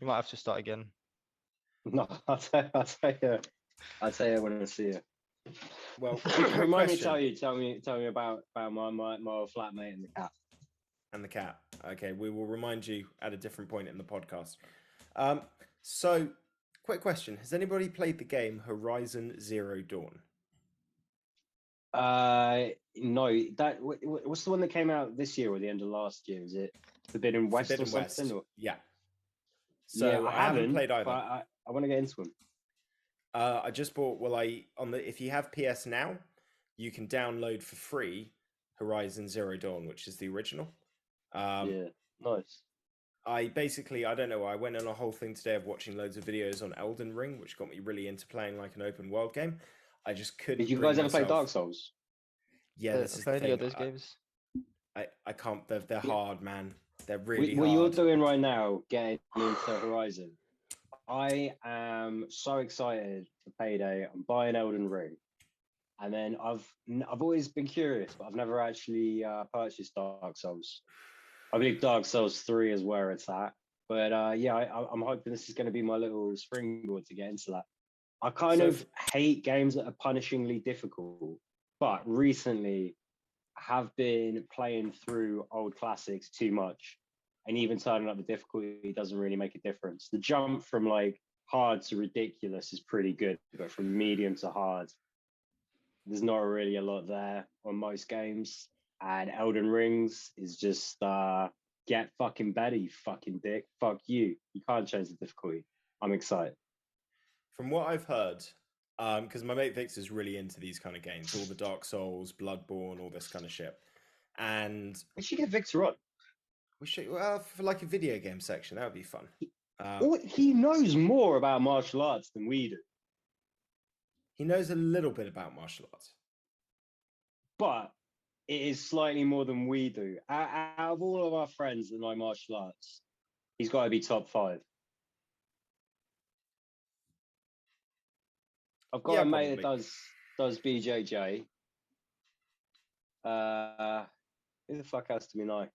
You might have to start again. No, I'll tell you when I see you. Well, remind me, tell me about my old flatmate and the cat. And the cat. Okay, we will remind you at a different point in the podcast. So, quick question: has anybody played the game Horizon Zero Dawn? No. What's the one that came out this year or the end of last year? Is it Forbidden West or something? Or? Yeah. So yeah, I haven't played either. But I want to get into them. I just bought. If you have PS Now, you can download for free Horizon Zero Dawn, which is the original. Yeah, nice. I don't know. I went on a whole thing today of watching loads of videos on Elden Ring, which got me really into playing like an open world game. I just couldn't. Did you guys ever play Dark Souls? Yeah, this is the thing. Any of those games? I can't. They're hard, man. They're really hard. What you're doing right now, getting into Horizon. I am so excited for payday. I'm buying Elden Ring, and then I've always been curious, but I've never actually purchased Dark Souls. I believe Dark Souls 3 is where it's at. But I'm hoping this is going to be my little springboard to get into that. I kind of hate games that are punishingly difficult, but recently I have been playing through old classics too much. And even turning up the difficulty doesn't really make a difference. The jump from like hard to ridiculous is pretty good, but from medium to hard, there's not really a lot there on most games. And Elden Rings is just get fucking better, you fucking dick. Fuck you. You can't change the difficulty. I'm excited. From what I've heard, because my mate Victor's really into these kind of games, all the Dark Souls, Bloodborne, all this kind of shit. And we should get Victor on. We should, for like a video game section, that would be fun. He knows more about martial arts than we do. He knows a little bit about martial arts. But it is slightly more than we do. Out of all of our friends that know martial arts, he's got to be top 5. I've got a mate that does BJJ. Who the fuck else do we know?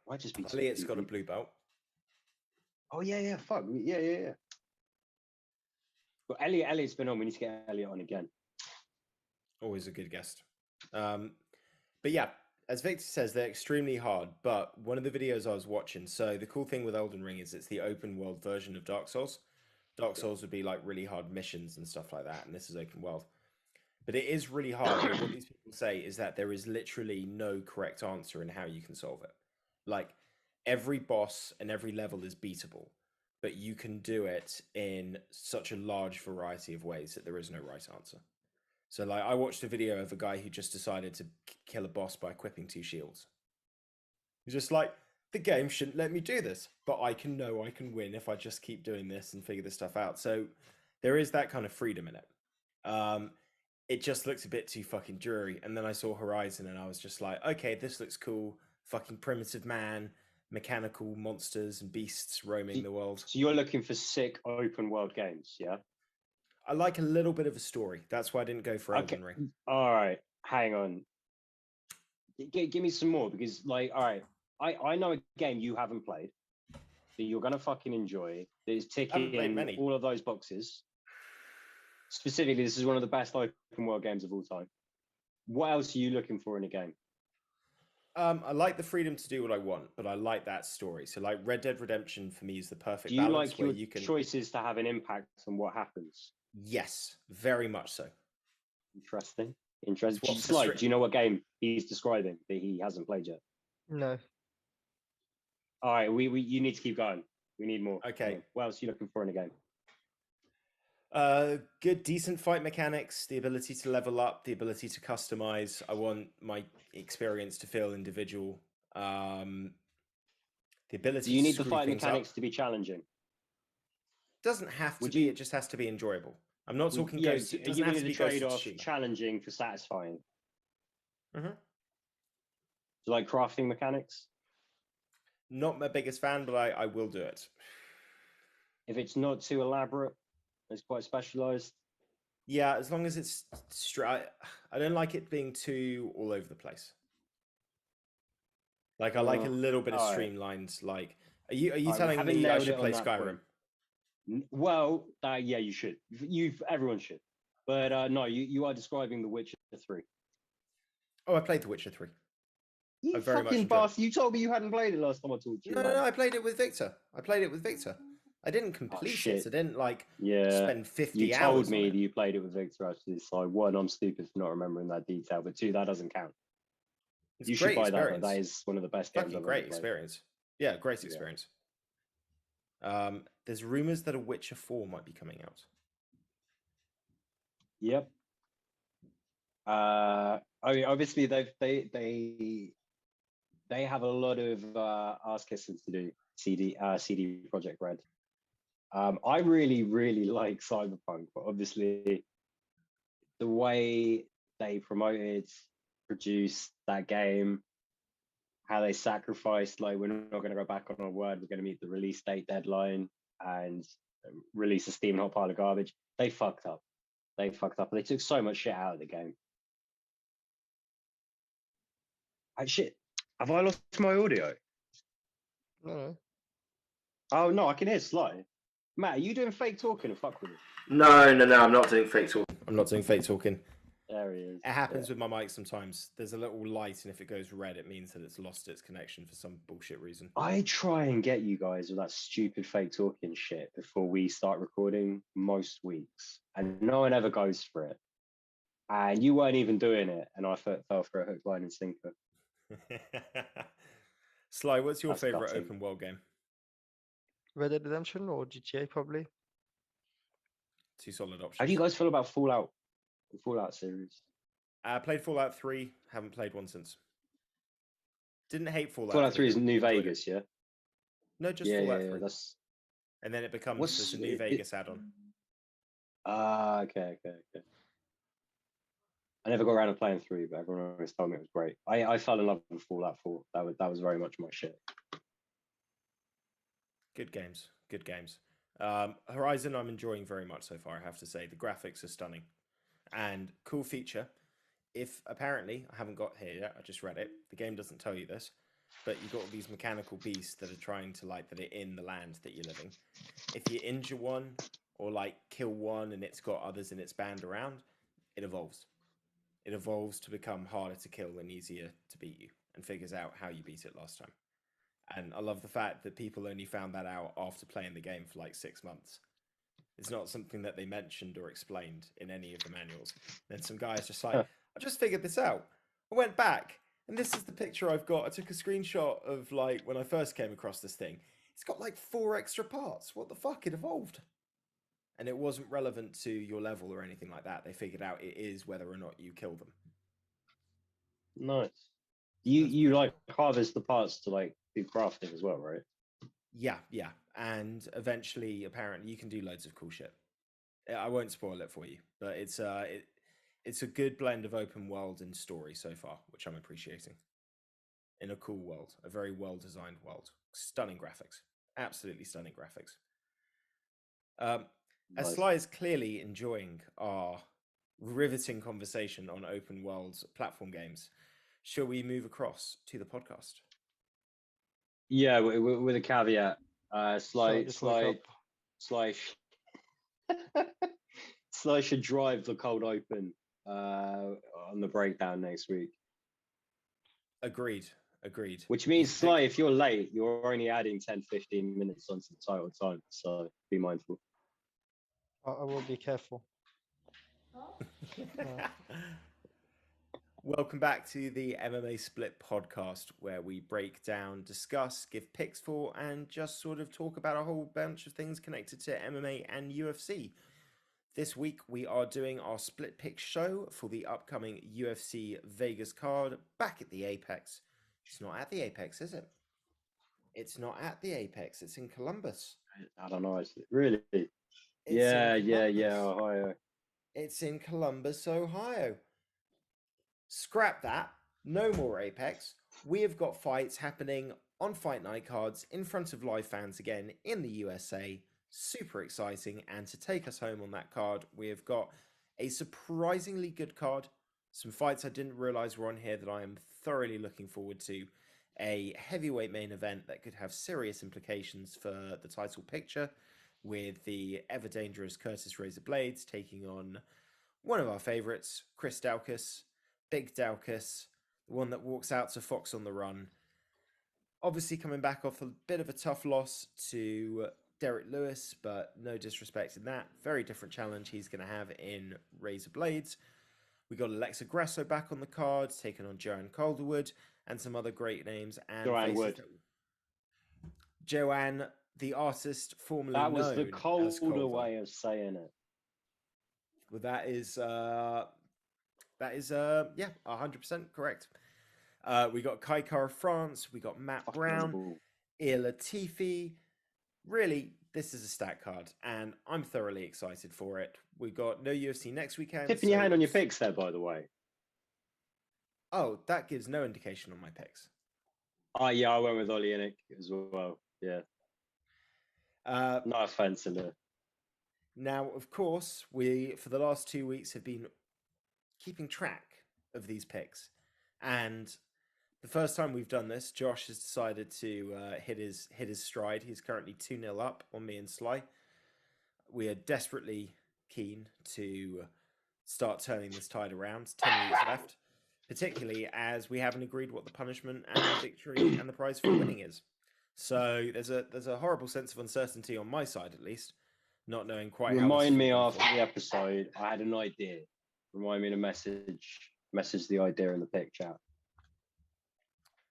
Might just be Elliot's got a blue belt. Oh yeah, fuck yeah. Well, Elliot's been on. We need to get Elliot on again. Always a good guest. But yeah, as Victor says, they're extremely hard. But one of the videos I was watching, so the cool thing with Elden Ring is it's the open world version of Dark Souls. Dark Souls would be like really hard missions and stuff like that, and this is open world. But it is really hard. But what these people say is that there is literally no correct answer in how you can solve it. Like every boss and every level is beatable, but you can do it in such a large variety of ways that there is no right answer. So like I watched a video of a guy who just decided to kill a boss by equipping 2 shields. He's just like, the game shouldn't let me do this, but I can win if I just keep doing this and figure this stuff out. So there is that kind of freedom in it. It just looks a bit too fucking dreary. And then I saw Horizon and I was just like, okay, this looks cool. Fucking primitive man, mechanical monsters and beasts roaming the world. So you're looking for sick open world games, yeah? I like a little bit of a story. That's why I didn't go for Elden Ring. All right, hang on. Give me some more because, like, all right, I know a game you haven't played that you're gonna fucking enjoy. That is ticking in all of those boxes. Specifically, this is one of the best open world games of all time. What else are you looking for in a game? I like the freedom to do what I want, but I like that story. So like Red Dead Redemption for me is the perfect balance. Do you like your choices to have an impact on what happens? Yes, very much so. Interesting. Do you know what game he's describing that he hasn't played yet? No. All right, you need to keep going. We need more. Okay. What else are you looking for in a game? Good, decent fight mechanics, the ability to level up, the ability to customize. I want my experience to feel individual. The ability. Do you need the fight mechanics to be challenging? Doesn't have to be. It just has to be enjoyable. I'm not talking ghosts. It doesn't have to be trade-off challenging for satisfying. Mm-hmm. So like crafting mechanics? Not my biggest fan, but I will do it. If it's not too elaborate, it's quite specialized. Yeah, as long as it's I don't like it being too all over the place. Like I like a little bit of streamlined, like Are you I telling haven't me I nailed should it on play that Skyrim? point. Well, yeah, you should. Everyone should. But no, you are describing The Witcher 3. Oh, I played The Witcher 3. I You very much fucking enjoyed it. bastard! You told me you hadn't played it last time I talked to you, No, man. I played it with Victor. I didn't Oh complete it. shit! So I didn't like Yeah, spend you 50 told hours on me it. that you played it with Victor. Actually, so one, I'm stupid for not remembering that detail. But two, that doesn't count. It's a You should great buy that though. That experience. is one of the best games Fucking I've ever great played. experience. Yeah, great Yeah. experience. There's rumors that a Witcher 4 might be coming out. Yep. I mean, obviously they have a lot of ass kissing to do. CD Project Red. I really like Cyberpunk, but obviously the way they promoted, produced that game, how they sacrificed, like we're not going to go back on our word, we're going to meet the release date deadline and release a steaming hot pile of garbage. They fucked up. They fucked up. They took so much shit out of the game. Shit. Have I lost my audio? No. Oh no, I can hear Sly. Matt, are you doing fake talking and fuck with it? No, I'm not doing fake talking. I'm not doing fake talking. There he is. It happens with my mic sometimes. There's a little light, and if it goes red, it means that it's lost its connection for some bullshit reason. I try and get you guys with that stupid fake talking shit before we start recording most weeks, and no one ever goes for it. And you weren't even doing it, and I fell for a hook, line, and sinker. Sly, what's your That's favorite gutting. open world game? Red Dead Redemption or GTA probably. Two solid options. How do you guys feel about Fallout? The Fallout series. I played Fallout 3. Haven't played one since. Didn't hate Fallout. Fallout 3 is though. New Enjoyed Vegas, it. yeah. No, just Yeah, Fallout yeah, 3. that's. And then it becomes What's there's a New Vegas add-on. Okay. I never got around to playing 3, but everyone always told me it was great. I fell in love with Fallout 4. That was very much my shit. Good games. Good games. Horizon, I'm enjoying very much so far, I have to say. The graphics are stunning. And cool feature, if apparently, I haven't got here yet, I just read it, the game doesn't tell you this, but you've got all these mechanical beasts that are trying to, like, that are in the land that you're living. If you injure one, or, like, kill one and it's got others in its band around, it evolves. It evolves to become harder to kill and easier to beat you, and figures out how you beat it last time. And I love the fact that people only found that out after playing the game for like 6 months. It's not something that they mentioned or explained in any of the manuals. Then some guy's just like, I just figured this out. I went back, and this is the picture I've got. I took a screenshot of like when I first came across this thing. It's got like 4 extra parts. What the fuck? It evolved. And it wasn't relevant to your level or anything like that. They figured out it is whether or not you kill them. Nice. You like harvest the parts to like do crafting as well, right? Yeah. And eventually, apparently, you can do loads of cool shit. I won't spoil it for you, but it's a good blend of open world and story so far, which I'm appreciating. In a cool world, a very well-designed world. Stunning graphics. Absolutely stunning graphics. As Nice. Sly is clearly enjoying our riveting conversation on open world platform games, shall we move across to the podcast? Yeah, with a caveat. Sorry, just woke up. Sly should drive the cold open on the breakdown next week. Agreed. Which means, Sly, if you're late, you're only adding 10-15 minutes onto the title time. So be mindful. I will be careful. Welcome back to the MMA Split podcast, where we break down, discuss, give picks for, and just sort of talk about a whole bunch of things connected to MMA and UFC. This week, we are doing our split pick show for the upcoming UFC Vegas card back at the Apex. It's not at the Apex, is it? It's not at the Apex. It's in Columbus. I don't know. Really? It's Ohio. It's in Columbus, Ohio. Scrap that. No more Apex. We have got fights happening on Fight Night cards in front of live fans again in the USA. Super exciting. And to take us home on that card, we have got a surprisingly good card. Some fights I didn't realize were on here that I am thoroughly looking forward to. a heavyweight main event that could have serious implications for the title picture, with the ever dangerous Curtis Razor Blaydes taking on one of our favourites, Chris Daukaus, Big Daukaus, the one that walks out to Fox on the Run. Obviously coming back off a bit of a tough loss to Derek Lewis, but no disrespect in that. Very different challenge he's going to have in Razor Blaydes. We got Alexa Grasso back on the card, taking on Joanne Calderwood, and some other great names. And Joanne Wood. Joanne, the artist formerly That was the known as colder Culver. way of saying it. Well, that is 100% correct. We got Kai Kara France, we got Matt Brown, Ian Latifi. Really, this is a stat card, and I'm thoroughly excited for it. We got no UFC next weekend. Tipping your hand on your picks there, by the way. Oh, that gives no indication on my picks. Oh, yeah, I went with Oleinik as well. Yeah. No offense in there. Now, of course, we, for the last 2 weeks, have been keeping track of these picks. And the first time we've done this, Josh has decided to hit his stride. He's currently 2-0 up on me and Sly. We are desperately keen to start turning this tide around. 10 weeks left, particularly as we haven't agreed what the punishment and the victory and the prize for winning is. So there's a horrible sense of uncertainty on my side, at least, not knowing quite how. Remind me after the episode. I had an idea. Remind me to message the idea in the pick chat.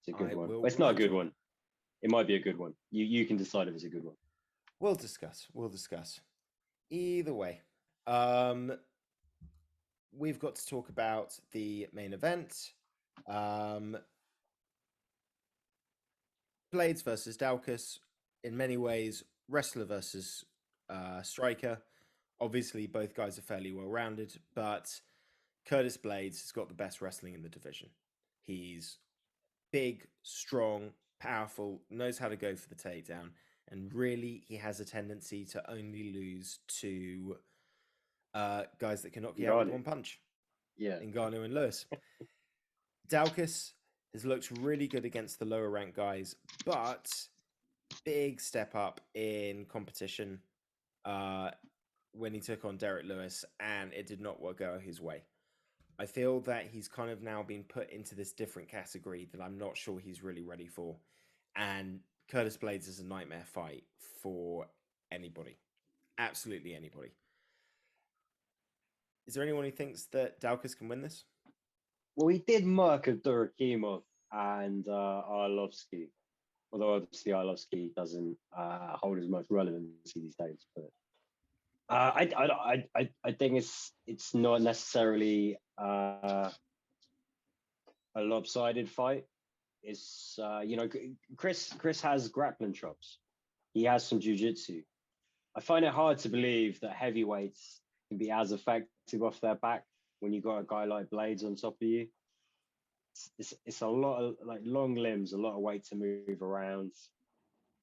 It's a good one. It's not a good one. It might be a good one. You can decide if it's a good one. We'll discuss. Either way, we've got to talk about the main event. Blaydes versus Daukaus. In many ways, wrestler versus striker. Obviously, both guys are fairly well-rounded, but Curtis Blaydes has got the best wrestling in the division. He's big, strong, powerful, knows how to go for the takedown, and really he has a tendency to only lose to guys that can knock you out with one punch. Yeah. Ngannou and Lewis. Daukaus has looked really good against the lower ranked guys, but big step up in competition when he took on Derek Lewis, and it did not go his way. I feel that he's kind of now been put into this different category that I'm not sure he's really ready for. And Curtis Blaydes is a nightmare fight for anybody. Absolutely anybody. Is there anyone who thinks that Daukaus can win this? Well, he did murk Durakimov and Arlovsky. Although obviously Arlovsky doesn't hold as much relevance these days. But I think it's not necessarily a lopsided fight. It's Chris has grappling chops. He has some jiu-jitsu. I find it hard to believe that heavyweights can be as effective off their back when you got a guy like Blaydes on top of you. It's a lot of like long limbs, a lot of weight to move around.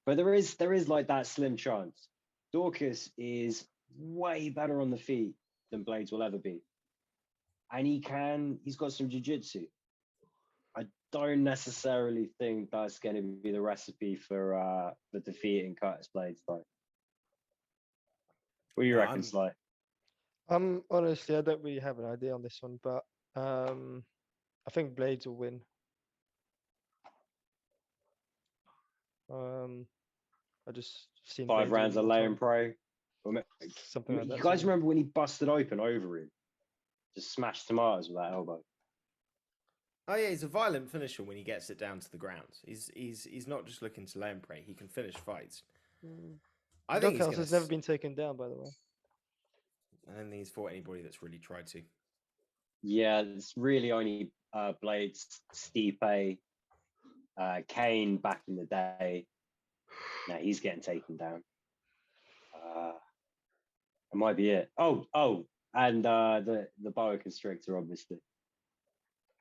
But there is like that slim chance. Daukaus is way better on the feet than Blaydes will ever be. And he's got some jiu-jitsu. I don't necessarily think that's going to be the recipe for defeating Curtis Blaydes, though. What do you reckon, Sly? Honestly, I don't really have an idea on this one, but I think Blaydes will win. I just seen 5 Blaydes rounds of win laying pro. something like that. You guys remember when he busted open over him? Just smashed tomatoes with that elbow. Oh yeah, he's a violent finisher when he gets it down to the ground. He's not just looking to lay and pray. He can finish fights. I think Daukaus has never been taken down, by the way. I don't think he's fought anybody that's really tried to. Yeah, it's really only Blaydes, Stipe, Kane back in the day. Now he's getting taken down. That might be it. Oh, and the boa constrictor, obviously,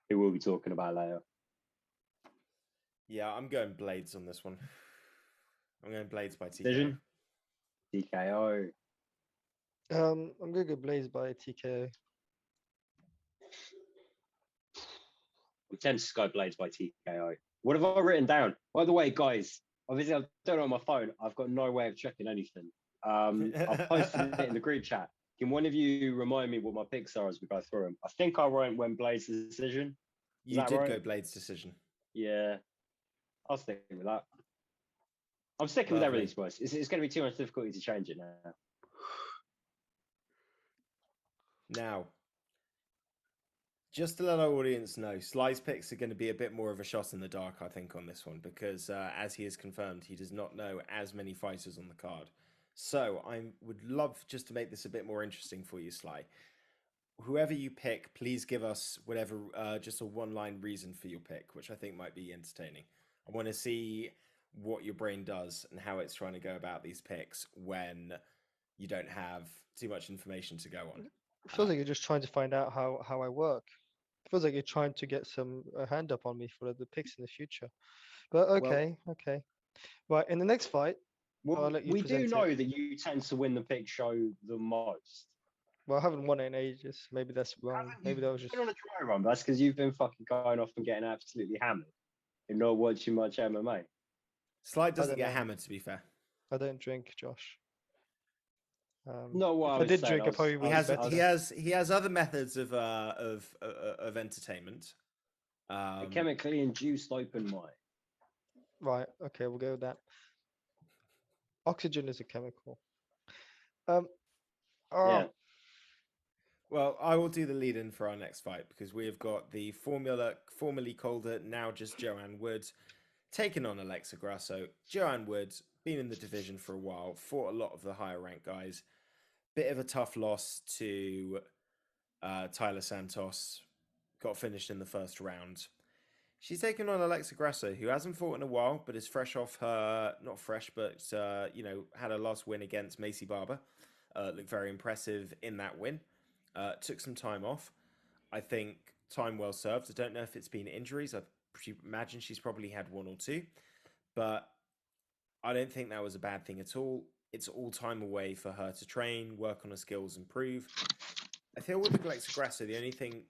who we'll be talking about later. Yeah, I'm going Blaydes on this one. I'm going Blaydes by TKO. Decision? TKO. I'm gonna go Blaydes by TKO. I'm tempted to go Blaydes by TKO. What have I written down? By the way, guys, obviously I've done it on my phone. I've got no way of checking anything. I've posted it in the group chat. Can one of you remind me what my picks are as we go through them? I think I went Blaydes' decision. Is You that did right? go Blaydes' decision. Yeah, I'll stick with that. I'm sticking with Lovely. everything, boys. It's going to be too much difficulty to change it now. Now, just to let our audience know, Sly's picks are going to be a bit more of a shot in the dark, I think, on this one, because as he has confirmed, he does not know as many fighters on the card. So I would love just to make this a bit more interesting for you, Sly. Whoever you pick, please give us whatever, just a one-line reason for your pick, which I think might be entertaining. I want to see what your brain does and how it's trying to go about these picks when you don't have too much information to go on. It feels like you're just trying to find out how I work. It feels like you're trying to get some hand up on me for the picks in the future. But okay. Right, in the next fight, I'll Well, let you we do present know it. that you tend to win the pick show the most. Well, I haven't won it in ages. Maybe that's wrong. Maybe that was just. Been on a dry run, but that's because you've been fucking going off and getting absolutely hammered and not watching much MMA. Sly doesn't don't get know. hammered, to be fair. I don't drink, Josh. No, what if I I was did saying, drink, I probably He would be has better. he has other methods of entertainment. a chemically induced open mind. Right. Okay, we'll go with that. Oxygen is a chemical. Oh, Yeah. Well, I will do the lead-in for our next fight because we have got the formerly Calder, now just Joanne Woods, taking on Alexa Grasso. Joanne Woods, been in the division for a while, fought a lot of the higher-ranked guys. Bit of a tough loss to Tyler Santos. Got finished in the first round. She's taken on Alexa Grasso, who hasn't fought in a while, but is fresh off her, not fresh, but, had her last win against Macy Barber. Looked very impressive in that win. Took some time off. I think time well served. I don't know if it's been injuries. I imagine she's probably had one or two, but I don't think that was a bad thing at all. It's all time away for her to train, work on her skills, improve. I feel with Alexa Grasso, the only thing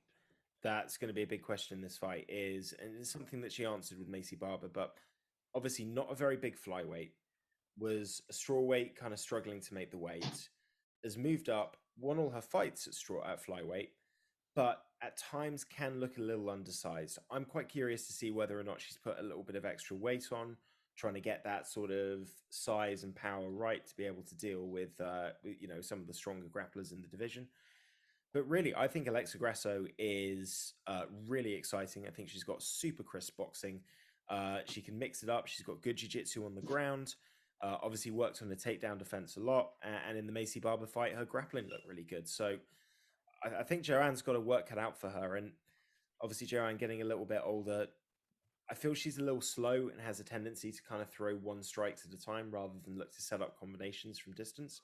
that's going to be a big question in this fight is, and it's something that she answered with Macy Barber, but obviously not a very big flyweight, was a strawweight, kind of struggling to make the weight, has moved up, won all her fights at flyweight, but at times can look a little undersized. I'm quite curious to see whether or not she's put a little bit of extra weight on, trying to get that sort of size and power right to be able to deal with, some of the stronger grapplers in the division. But really, I think Alexa Grasso is really exciting. I think she's got super crisp boxing. She can mix it up. She's got good jiu-jitsu on the ground. Obviously worked on the takedown defense a lot. And in the Macy Barber fight, her grappling looked really good. So I think Joanne's got to work cut out for her. And obviously Joanne getting a little bit older, I feel she's a little slow and has a tendency to kind of throw one strikes at a time rather than look to set up combinations from distance.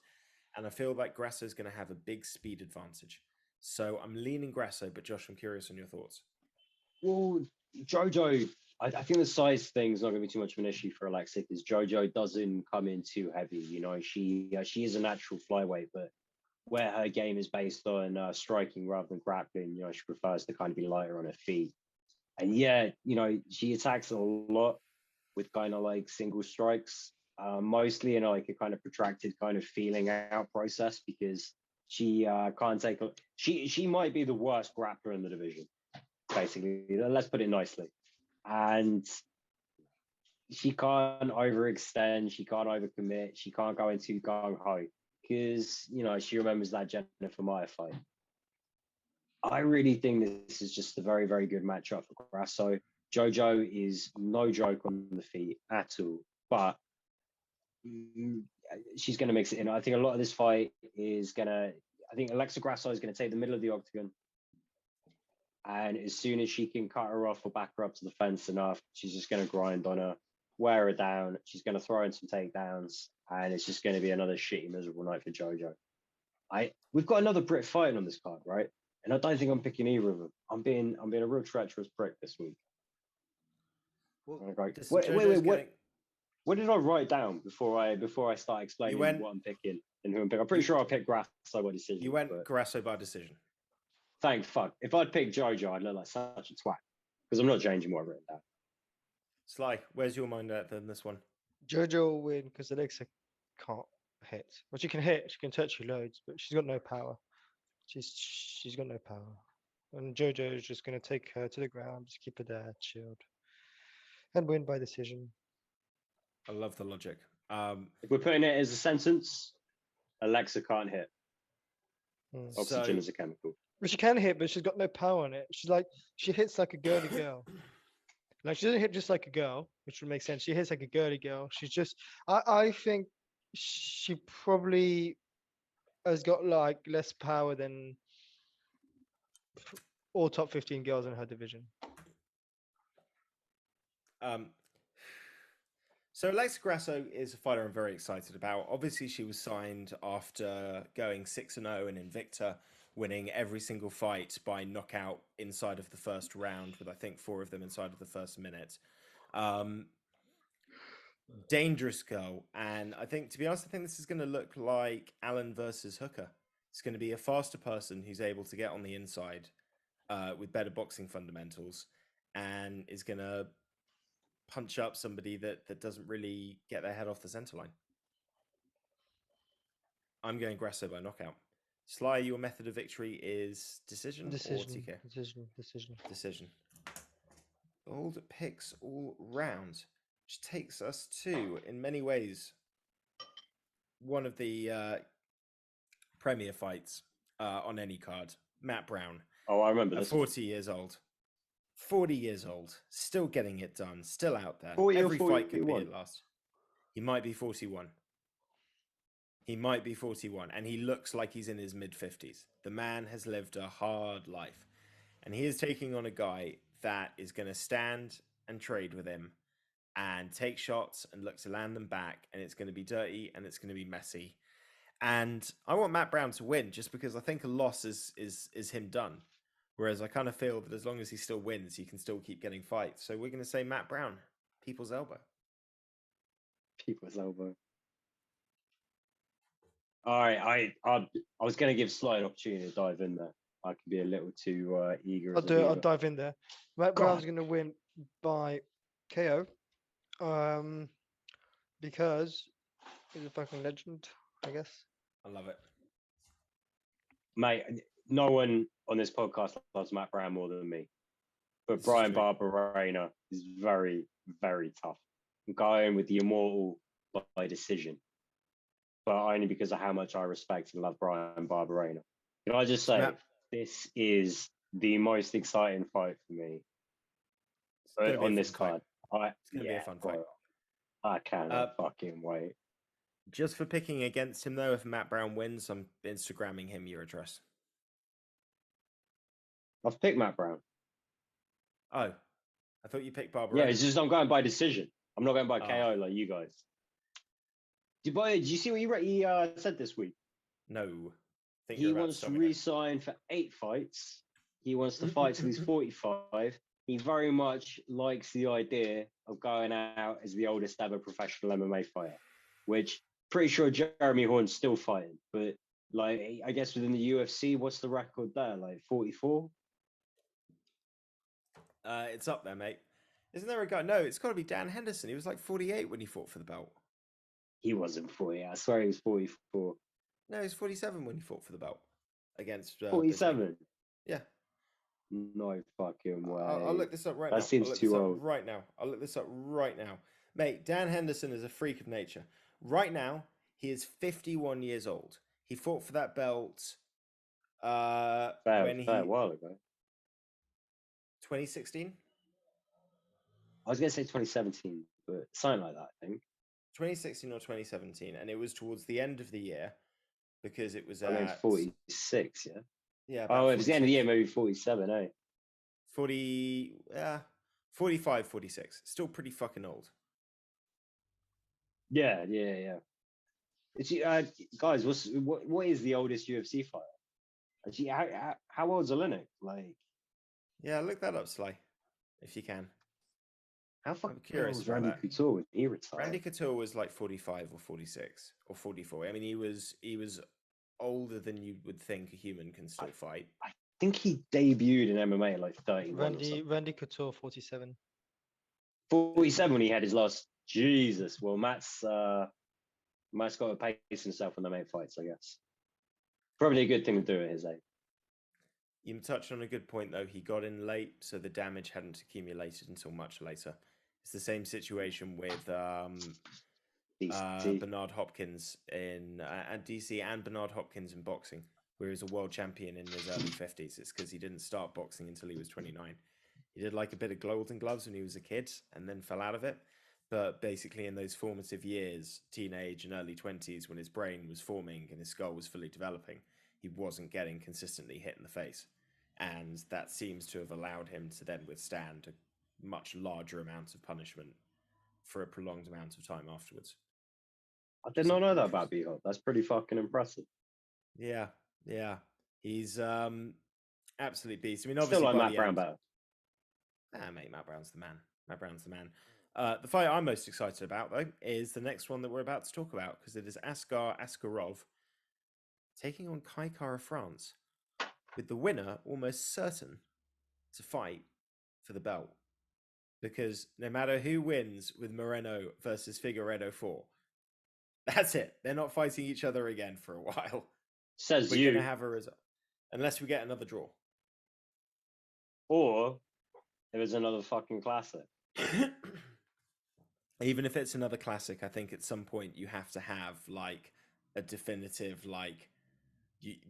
And I feel like Grasso is going to have a big speed advantage. So I'm leaning Grasso, but Josh, I'm curious on your thoughts. Well, Jojo, I think the size thing is not going to be too much of an issue for Alexa because Jojo doesn't come in too heavy. She is a natural flyweight, but where her game is based on striking rather than grappling, she prefers to kind of be lighter on her feet. And she attacks a lot with kind of like single strikes, mostly in like a kind of protracted kind of feeling out process because she can't take. She might be the worst grappler in the division, basically. Let's put it nicely. And she can't overextend. She can't overcommit. She can't go into gung ho because she remembers that Jennifer Meyer fight. I really think this is just a very, very good matchup for Grasso. Jojo is no joke on the feet at all, but she's going to mix it in. I think a lot of this fight is I think Alexa Grasso is going to take the middle of the octagon. And as soon as she can cut her off or back her up to the fence enough, she's just going to grind on her, wear her down. She's going to throw in some takedowns, and it's just going to be another shitty, miserable night for Jojo. We've got another Brit fighting on this card, right? And I don't think I'm picking either of them. I'm being a real treacherous prick this week. Well, wait. What did I write down before I start explaining what I'm picking and who I'm picking? I'm pretty sure I picked Grasso by decision. You went Grasso by decision. Thank fuck. If I'd picked Jojo, I'd look like such a twat because I'm not changing what I've written down. Sly, where's your mind at in this one? Jojo will win because Alexa can't hit. Well, she can hit, she can touch you loads, but she's got no power. She's got no power. And Jojo is just going to take her to the ground, just keep her there, chilled, and win by decision. I love the logic. If we're putting it as a sentence, Alexa can't hit. Oxygen is a chemical. But she can hit, but she's got no power on it. She hits like a girly girl. Like she doesn't hit just like a girl, which would make sense. She hits like a girly girl. She's just, I think she probably has got like less power than all top 15 girls in her division. So Alexa Grasso is a fighter I'm very excited about. Obviously, she was signed after going 6-0 and Invicta, winning every single fight by knockout inside of the first round, with I think 4 of them inside of the first minute. Dangerous girl, and I think, to be honest, I think this is going to look like Allen versus Hooker. It's going to be a faster person who's able to get on the inside with better boxing fundamentals, and is going to punch up somebody that doesn't really get their head off the center line. I'm going Grasso by knockout. Sly, your method of victory is decision or TK? Decision. Bold picks all round, which takes us to, in many ways, one of the premier fights on any card. Matt Brown. Oh, I remember this. 40 years old. 40 years old, still getting it done, still out there. 40 Every or fight could be 41? at last. He might be 41. He might be 41, and he looks like he's in his mid-50s. The man has lived a hard life, and he is taking on a guy that is going to stand and trade with him and take shots and look to land them back, and it's going to be dirty and it's going to be messy. And I want Matt Brown to win just because I think a loss is him done. Whereas I kind of feel that as long as he still wins, he can still keep getting fights. So we're going to say Matt Brown, people's elbow. People's elbow. All right, I was going to give Sly an opportunity to dive in there. I could be a little too eager. I'll dive in there. Matt Brown's going to win by KO, because he's a fucking legend, I guess. I love it, mate. No one on this podcast loves Matt Brown more than me, but Brian Barberena is very, very tough. I'm going with the immortal by decision, but only because of how much I respect and love Brian Barberena. Can I just say, this is the most exciting fight for me on this card. It's going to be a fun fight. I cannot fucking wait. Just for picking against him, though, if Matt Brown wins, I'm Instagramming him your address. I've picked Matt Brown. Oh, I thought you picked Barberena. Yeah, it's just I'm going by decision. I'm not going by KO like you guys. Did you see what he said this week? No. He wants to re-sign for 8 fights. He wants to fight till he's 45. He very much likes the idea of going out as the oldest ever professional MMA fighter, which pretty sure Jeremy Horn's still fighting. But like, I guess within the UFC, what's the record there? Like 44? It's up there, mate. Isn't there a guy? No, it's got to be Dan Henderson. He was like 48 when he fought for the belt. He wasn't 40. I swear he was 44. No, he was 47 when he fought for the belt against 47. Yeah. No fucking way. I'll look this up right now. That seems too old. Right now. I'll look this up right now. Mate, Dan Henderson is a freak of nature. Right now, he is 51 years old. He fought for that belt a while ago. 2016? I was going to say 2017, but something like that, I think. 2016 or 2017, and it was towards the end of the year because it was 46, yeah? Yeah. Oh, it was the end of the year, maybe 47, eh? 45, 46. Still pretty fucking old. Yeah. It's, guys, what is the oldest UFC fighter? Actually, how old's Olenek? Like, yeah, look that up, Sly, if you can. How fucking curious was Randy Couture when he retired? Randy Couture was like 45 or 46 or 44. I mean, he was older than you would think a human can still fight. I think he debuted in MMA at like 30. Randy Couture, 47. 47 when he had his loss. Jesus. Well, Matt's got to pace himself when they make fights, I guess. Probably a good thing to do at his age. You touched on a good point, though. He got in late, so the damage hadn't accumulated until much later. It's the same situation with Bernard Hopkins in and DC and Bernard Hopkins in boxing, where he was a world champion in his early 50s. It's because he didn't start boxing until he was 29. He did like a bit of Golden Gloves when he was a kid and then fell out of it. But basically in those formative years, teenage and early 20s, when his brain was forming and his skull was fully developing, he wasn't getting consistently hit in the face. And that seems to have allowed him to then withstand a much larger amount of punishment for a prolonged amount of time afterwards. I did not know that about B-Hop. That's pretty fucking impressive. Yeah. He's absolute beast. I mean, obviously, still like Matt Brown better. Mate, Matt Brown's the man. The fight I'm most excited about, though, is the next one that we're about to talk about, because it is Askar Askarov taking on Kai Kara-France, with the winner almost certain to fight for the belt. Because no matter who wins with Moreno versus Figueiredo 4, that's it. They're not fighting each other again for a while. Says We're you. going to have a result. Unless we get another draw. Or if it's another fucking classic. Even if it's another classic, I think at some point you have to have like a definitive, like,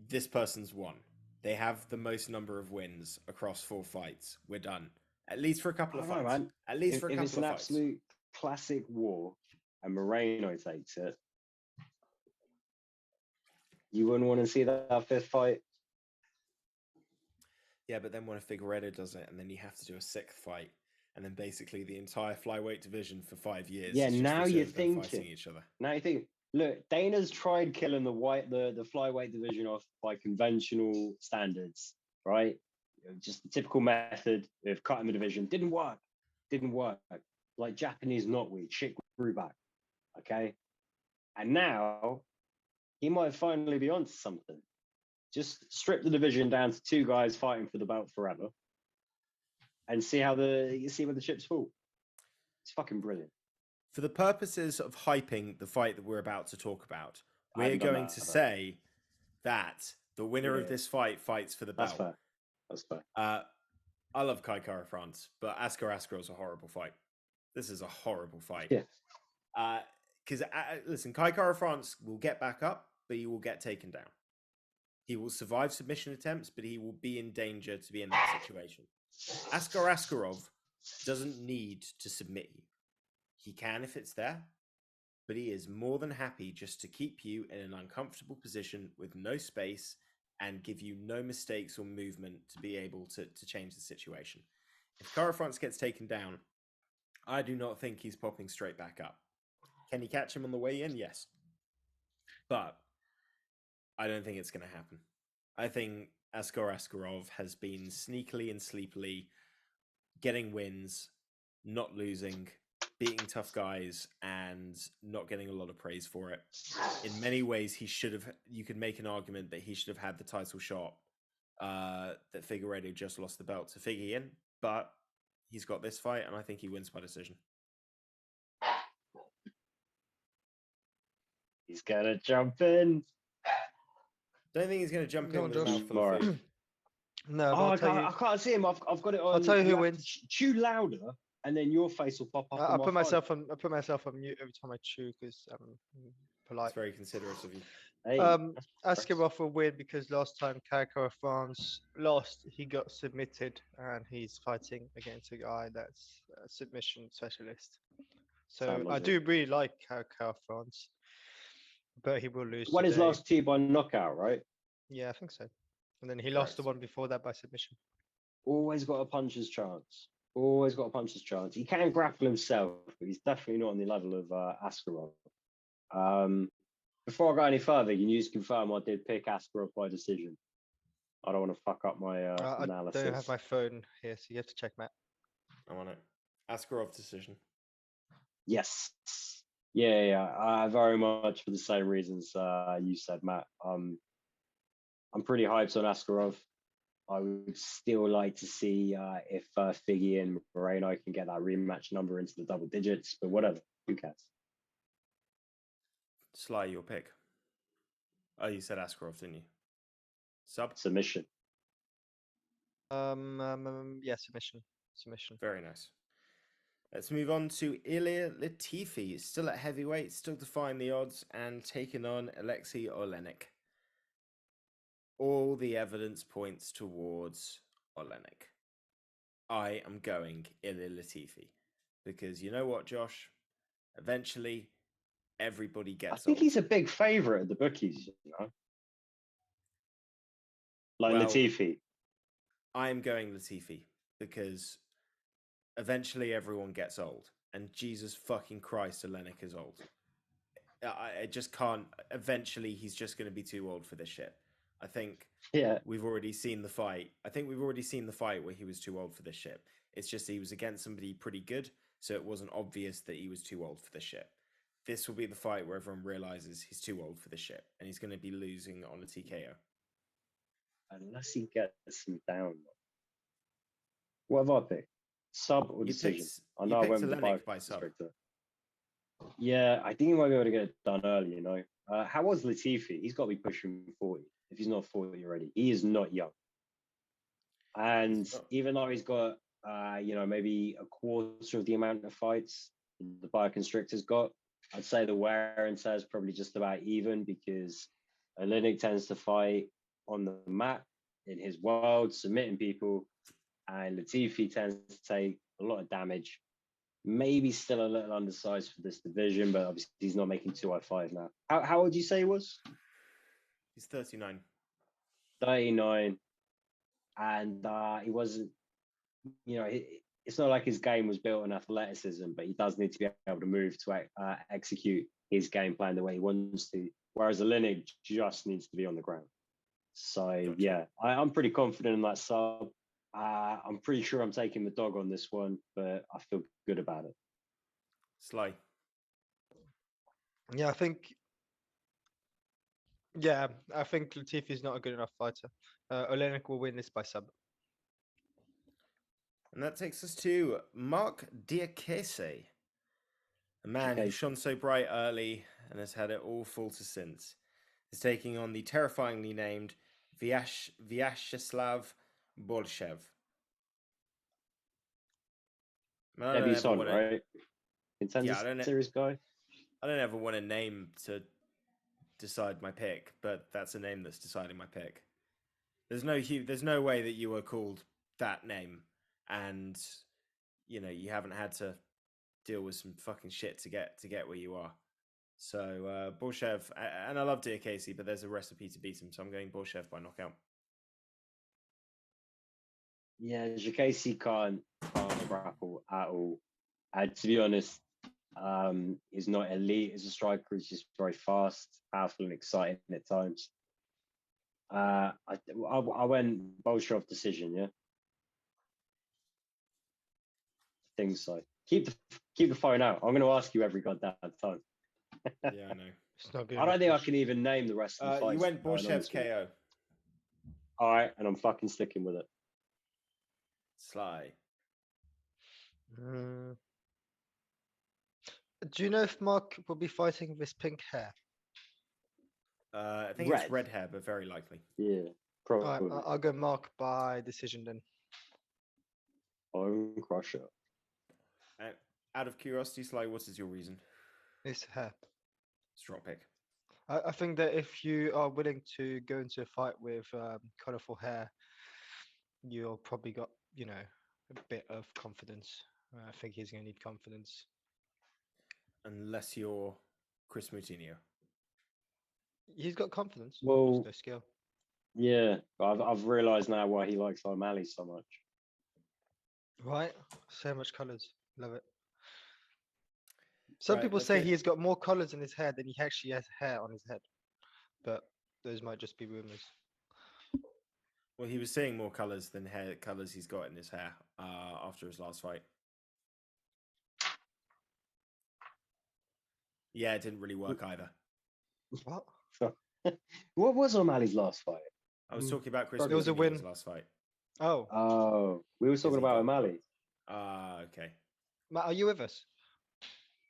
this person's won. They have the most number of wins across 4 fights. We're done. At least for a couple of fights. Man. At least for a couple of fights. If it's an absolute classic war and Moreno takes it, you wouldn't want to see that 5th fight. Yeah, but then when a Figueiredo does it, and then you have to do a 6th fight, and then basically the entire flyweight division for 5 years. Yeah, is just now you're thinking. Fighting each other. Now you think. Look, Dana's tried killing the flyweight division off by conventional standards, right? Just the typical method of cutting the division. Didn't work. Like Japanese knotweed, shit grew back. Okay, and now he might finally be onto something. Just strip the division down to 2 guys fighting for the belt forever, and see where the chips fall. It's fucking brilliant. For the purposes of hyping the fight that we're about to talk about, we're going to say that the winner of this fight fights for the belt. That's fair. I love Kai Kara-France, but Askar Askarov's a horrible fight. This is a horrible fight. Yeah. Because, listen, Kai Kara-France will get back up, but he will get taken down. He will survive submission attempts, but he will be in danger to be in that situation. Askar Askarov doesn't need to submit you. He can if it's there, but he is more than happy just to keep you in an uncomfortable position with no space and give you no mistakes or movement to be able to change the situation. If Kara-France gets taken down, I do not think he's popping straight back up. Can he catch him on the way in? Yes. But I don't think it's going to happen. I think Askar Askarov has been sneakily and sleepily getting wins, not losing, beating tough guys, and not getting a lot of praise for it. In many ways, you could make an argument that he should have had the title shot that Figueiredo just lost the belt to Figgy in, but he's got this fight, and I think he wins by decision. He's gonna jump in. Don't think he's gonna jump in with a mouthful of food. No, I can't see him. I've got it on. I'll tell you who wins. Chew louder, and then your face will pop up. I put myself on mute every time I chew because I'm polite. It's very considerate of you. Hey, Askarov will win because last time Kai Kara-France lost, he got submitted, and he's fighting against a guy that's a submission specialist. So I do really like Kai Kara-France, but he will lose. Won his last 2 by knockout, right? Yeah, I think so. And then he lost the one before that by submission. Always got a puncher's chance. He can grapple himself, but he's definitely not on the level of Askarov. Before I go any further, you need to confirm I did pick Askarov by decision. I don't want to fuck up my analysis. I don't have my phone here, so you have to check, Matt. I want it. Askarov decision. Yes. Yeah. Very much for the same reasons you said, Matt. I'm pretty hyped on Askarov. I would still like to see if Figgy and Moreno can get that rematch number into the double digits, but whatever. Who cares? Sly, your pick. Oh, you said Askarov, didn't you? Sub? Submission. Yeah, submission. Very nice. Let's move on to Ilya Latifi, still at heavyweight, still defying the odds, and taking on Alexei Olenek. All the evidence points towards Olenek. I am going Ilya Latifi because you know what, Josh? Eventually, everybody I gets think old. he's a big favourite at the bookies, you know? Like Well, Latifi. I am going Latifi because eventually everyone gets old. And Jesus fucking Christ, Olenek is old. I just can't. Eventually, he's just going to be too old for this shit. I think Yeah. we've already seen the fight. I think we've already seen the fight where he was too old for this shit. It's just he was against somebody pretty good, so it wasn't obvious that he was too old for this shit. This will be the fight where everyone realizes he's too old for this shit, and he's going to be losing on a TKO. Unless he gets him down. What have I picked? Sub or decision? I know I went with the by sub. Yeah, I think he might be able to get it done early, you know. How was Latifi? He's got to be pushing 40. If he's not 40 already, he is not young. And even though he's got, maybe a quarter of the amount of fights the bioconstrictor's got, I'd say the wear and tear is probably just about even because Olenek tends to fight on the mat in his world, submitting people, and Latifi tends to take a lot of damage. Maybe still a little undersized for this division, but obviously he's not making 205 now. How old do you say he was? He's 39. 39. And he wasn't, it's not like his game was built on athleticism, but he does need to be able to move to execute his game plan the way he wants to. Whereas Olenek just needs to be on the ground. So, Gotcha. yeah, I'm pretty confident in that sub. I'm pretty sure I'm taking the dog on this one, but I feel good about it. Sly. Yeah, I think Latifi's not a good enough fighter. Olenek will win this by sub. And that takes us to Mark Diakese, a man who shone so bright early and has had it all falter since. Is taking on the terrifyingly named Vyacheslav Bolshev. Debbie's on, right? Contender series guy. I don't ever want a name to decide my pick, but that's a name that's deciding my pick. There's no way that you are called that name, and you haven't had to deal with some fucking shit to get where you are. So Bolshev, and I love Diakese, but there's a recipe to beat him, so I'm going Bolshev by knockout. Yeah, Diakese can't grapple at all. And to be honest, he's not elite as a striker. He's just very fast, powerful, and exciting at times. I went Bolshev decision. Yeah, I think so. Keep the phone out. I'm going to ask you every goddamn time. Yeah, I know. It's not good. I don't think I can even name the rest of the fights. You went Bolshev KO. All right, and I'm fucking sticking with it. Sly. Do you know if Mark will be fighting with pink hair? I think it's red hair, but very likely. Yeah, probably. Right, I'll go Mark by decision then. Bone crusher. Out of curiosity, Sly, what is your reason? It's hair. Strong pick. I think that if you are willing to go into a fight with colorful hair, you'll probably got a bit of confidence. I think he's going to need confidence. Unless you're Chris Moutinho. He's got confidence. Well, no skill. Yeah, I've realised now why he likes O'Malley so much. Right, so much colours. Love it. Some people say he's got more colours in his hair than he actually has hair on his head, but those might just be rumours. Well, he was seeing more colours than hair colours he's got in his hair after his last fight. Yeah, it didn't really work either. What? What was O'Malley's last fight? I was talking about Chris. It was a win. Last fight. Oh, Oh, we were Because talking he about got- O'Malley. Ah, okay. Matt, are you with us?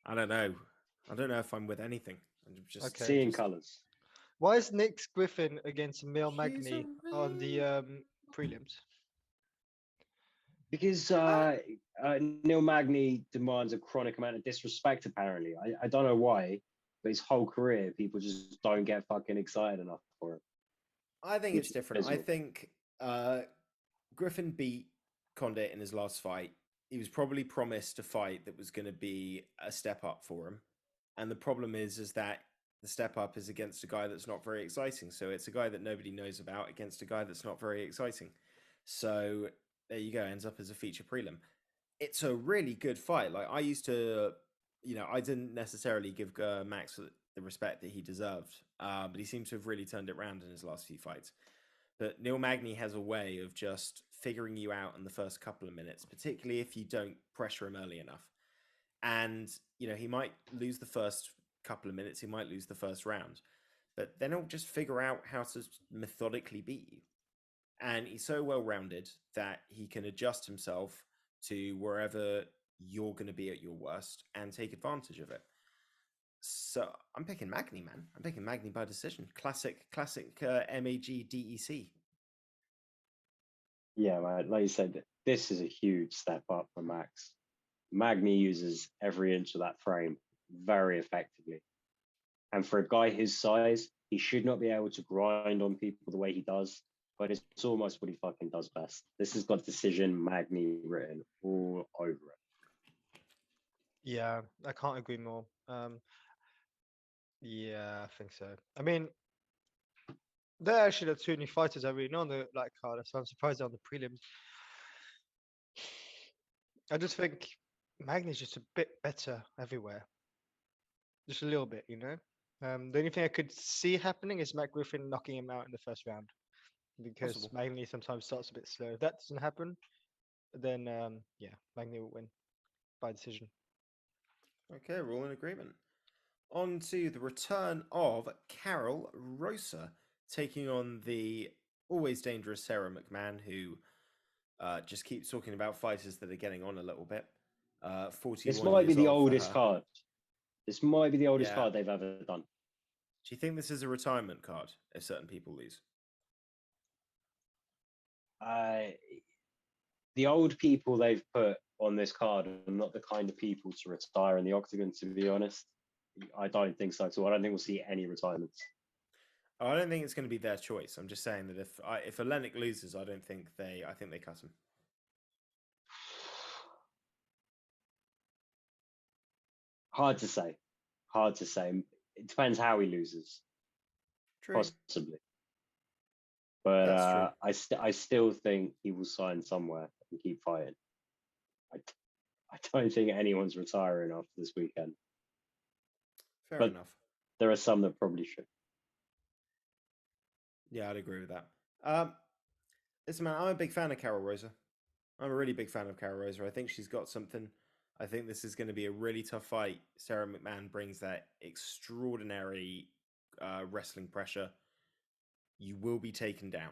I don't know. I don't know if I'm with anything. I'm just Okay. Seeing just colours. Why is Nick Griffin against Emil She's Magny on the prelims? Because Neil Magny demands a chronic amount of disrespect, apparently. I don't know why, but his whole career, people just don't get fucking excited enough for him. I think Which it's is different. I abysmal. think Griffin beat Condit in his last fight. He was probably promised a fight that was going to be a step up for him. And the problem is that the step up is against a guy that's not very exciting. So it's a guy that nobody knows about against a guy that's not very exciting. So there you go, ends up as a feature prelim. It's a really good fight. Like I used to, I didn't necessarily give Max the respect that he deserved, but he seems to have really turned it around in his last few fights. But Neil Magny has a way of just figuring you out in the first couple of minutes, particularly if you don't pressure him early enough. And, he might lose the first couple of minutes, he might lose the first round, but then he'll just figure out how to methodically beat you. And he's so well rounded that he can adjust himself to wherever you're going to be at your worst and take advantage of it. So I'm picking Magny, man. I'm picking Magny by decision. Classic MAG DEC. Yeah, man. Like you said, this is a huge step up for Max. Magny uses every inch of that frame very effectively. And for a guy his size, he should not be able to grind on people the way he does, but it's almost what he fucking does best. This has got decision Magny written all over it. Yeah, I can't agree more. Yeah, I think so. I mean, they're actually the two new fighters I really know on the light card, so I'm surprised they're on the prelims. I just think Magny's just a bit better everywhere. Just a little bit, The only thing I could see happening is Matt Griffin knocking him out in the first round. Because Possible. Magny sometimes starts a bit slow. If that doesn't happen, then yeah, Magny will win by decision. Okay, we're all in agreement. On to the return of Carol Rosa, taking on the always dangerous Sarah McMahon, who just keeps talking about fighters that are getting on a little bit. 41 This might be years the old for oldest her. card. This might be the oldest Yeah. card they've ever done. Do you think this is a retirement card if certain people lose? The old people they've put on this card are not the kind of people to retire in the octagon, to be honest. I don't think so at all. I don't think we'll see any retirements. I don't think it's going to be their choice. I'm just saying that if Olenek loses, I think they cut him. Hard to say. Hard to say. It depends how he loses. True. Possibly. But That's true. I still think he will sign somewhere and keep fighting. I don't think anyone's retiring after this weekend. Fair But enough. there are some that probably should. Yeah, I'd agree with that. Listen, man, I'm a big fan of Carol Rosa. I'm a really big fan of Carol Rosa. I think she's got something. I think this is going to be a really tough fight. Sarah McMahon brings that extraordinary wrestling pressure. You will be taken down.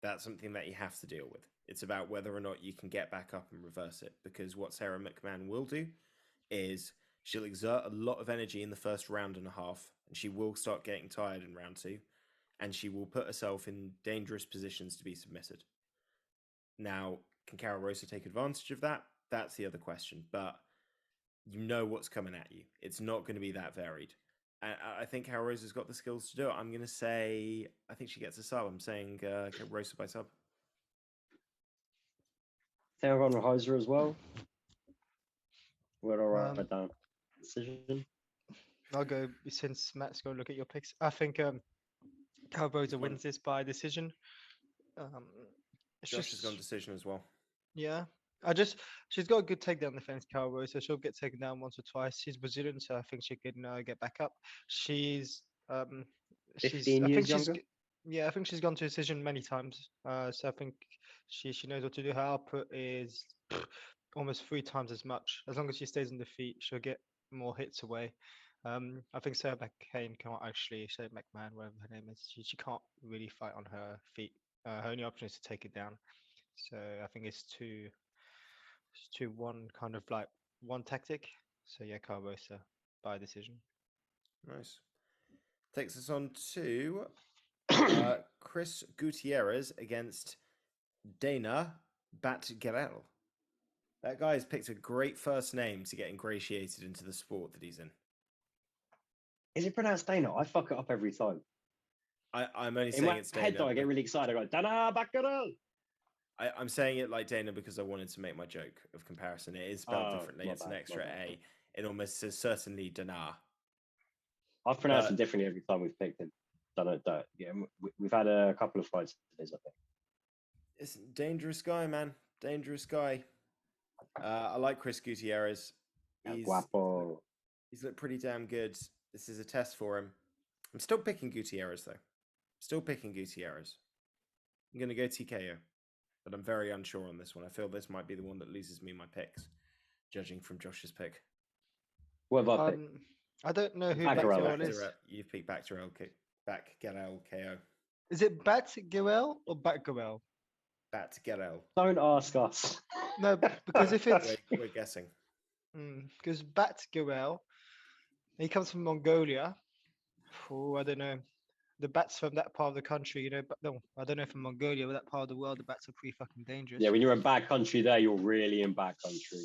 That's something that you have to deal with. It's about whether or not you can get back up and reverse it. Because what Sarah McMahon will do is she'll exert a lot of energy in the first round and a half, and she will start getting tired in round two, and she will put herself in dangerous positions to be submitted. Now, can Carol Rosa take advantage of that? That's the other question. But you know what's coming at you. It's not going to be that varied. I think Carol Rosa's got the skills to do it. I'm going to say, I think she gets a sub. I'm saying Rosa by sub. Theron Heiser as well. We're all Um, right down. Decision. I'll go since Matt's going to look at your picks. I think Carol Rosa wins this by decision. It's Josh has just gone decision as well. yeah. She's got a good takedown defense, Carol Rosa. She'll get taken down once or twice. She's Brazilian, so I think she can get back up. She's 15 I years think younger? I think she's gone to decision many times. So I think she knows what to do. Her output is almost 3 times as much. As long as she stays on the feet, she'll get more hits away. I think Sarah McCain can't actually, Sarah McMahon, whatever her name is, she can't really fight on her feet. Her only option is to take it down. So I think it's 2-1, kind of like one tactic. So yeah, Barbosa by decision. Nice. Takes us on to Chris Gutierrez against Dana Batgerel. That guy's picked a great first name to get ingratiated into the sport that he's in. Is it pronounced Dana? I fuck it up every time. I'm only In saying my it's head, Dana. though, I get really excited. I go, Dana Baccarel! I'm saying it like Dana because I wanted to make my joke of comparison. It is spelled differently. my It's an bad, extra my bad. A. It almost says certainly Dana. I've pronounced But- it differently every time we've picked him. Yeah, we've had a couple of fights today, I think. It's a dangerous guy, man. Dangerous guy. I like Chris Gutierrez. Guapo. He's looked pretty damn good. This is a test for him. I'm still picking Gutierrez, though. Still picking Gutierrez. I'm going to go TKO. But I'm very unsure on this one. I feel this might be the one that loses me my picks, judging from Josh's pick. What have I picked? I don't know who Baccarel. Batgerel is. You've picked Batgerel KO. Is it Batgerel or Batgerel? Batgerel. Don't ask us. No, because if it's We're guessing. because Batgerel, he comes from Mongolia. Oh, I don't know. The bats from that part of the country, you know, but no, I don't know from Mongolia, but that part of the world, the bats are pretty fucking dangerous. Yeah, when you're in bad country there, you're really in bad country.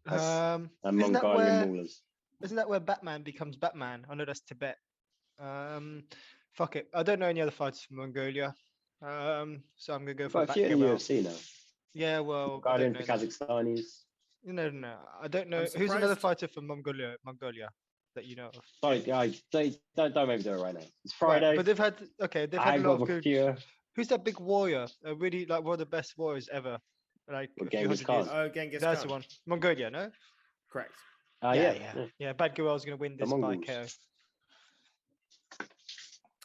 And isn't that Mongolian where maulers. isn't that where Batman becomes Batman? I know that's Tibet. Fuck it. I don't know any other fighters from Mongolia. So I'm gonna go for But a few in Batgerel. UFC now. Yeah, well, I Guardian don't for know. Kazakhstanis. No. I don't know. I'm Who's another surprised- fighter from Mongolia that you know of? Sorry, guys, don't make me do it right now. It's Right, Friday. but they've had I a ain't lot got of my good. computer. Who's that big warrior? Really like one of the best warriors ever. Like Well, a few Genghis hundred Khan. years. Oh, Genghis That's Khan. the one. Mongolia, no? Correct. Yeah. Batgerel's gonna win The this by Mongols. KO.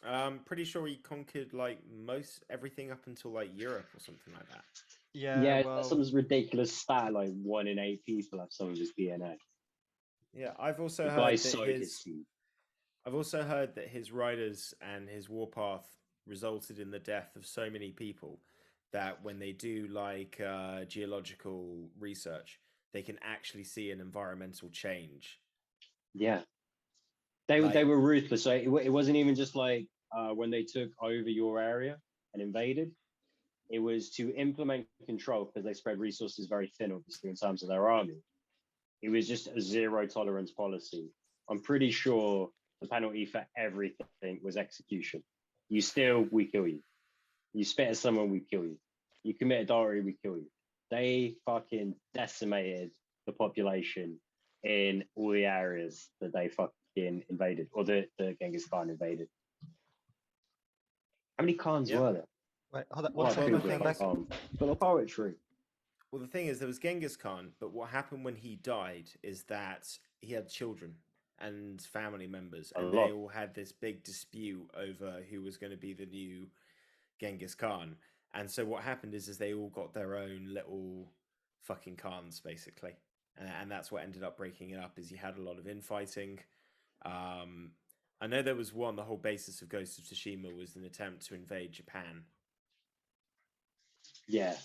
I'm pretty sure he conquered like most everything up until like Europe or something like that. Yeah, That's some ridiculous stat like 1 in 8 people have some of his DNA. Yeah, I've also The heard guy that sowed his seed. I've also heard that his riders and his warpath resulted in the death of so many people that when they do like geological research, they can actually see an environmental change. Yeah. They Like- were ruthless. So it wasn't even just like when they took over your area and invaded. It was to implement control because they spread resources very thin, obviously, in terms of their army. It was just a zero tolerance policy. I'm pretty sure the penalty for everything was execution. You steal, we kill you. You spit at someone, we kill you. You commit adultery, we kill you. They fucking decimated the population in all the areas that they fucking invaded, or the Genghis Khan invaded. How many Khans Yeah. were there? Wait, hold on. Oh, One I second. Googled I'm it. back. For the poetry. Well, the thing is, there was Genghis Khan, but what happened when he died is that he had children and family members, A and lot. they all had this big dispute over who was going to be the new Genghis Khan. And so what happened is they all got their own little fucking Khans, basically, and that's what ended up breaking it up. Is you had a lot of infighting. I know there was one. The whole basis of Ghost of Tsushima was an attempt to invade Japan. Yeah.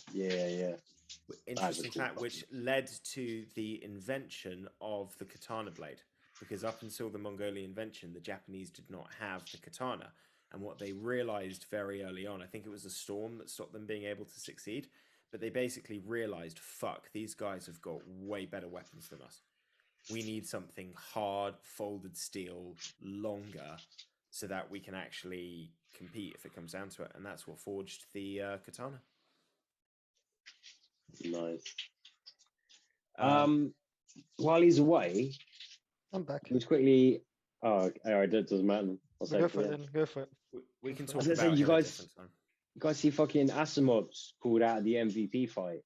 Interesting cool fact, which led to the invention of the katana blade, because up until the Mongolian invention, the Japanese did not have the katana. And what they realized very early on, I think it was a storm that stopped them being able to succeed, but they basically realized, fuck, these guys have got way better weapons than us. We need something hard, folded steel, longer, so that we can actually compete if it comes down to it. And that's what forged the katana. Nice. While he's away, I'm back. let's quickly. Oh, all right, that doesn't matter. I'll say Go it for it for then. Go for it. We can I talk was gonna about say, you him at a guys- different time. You guys see fucking Asimov's pulled out of the MVP fight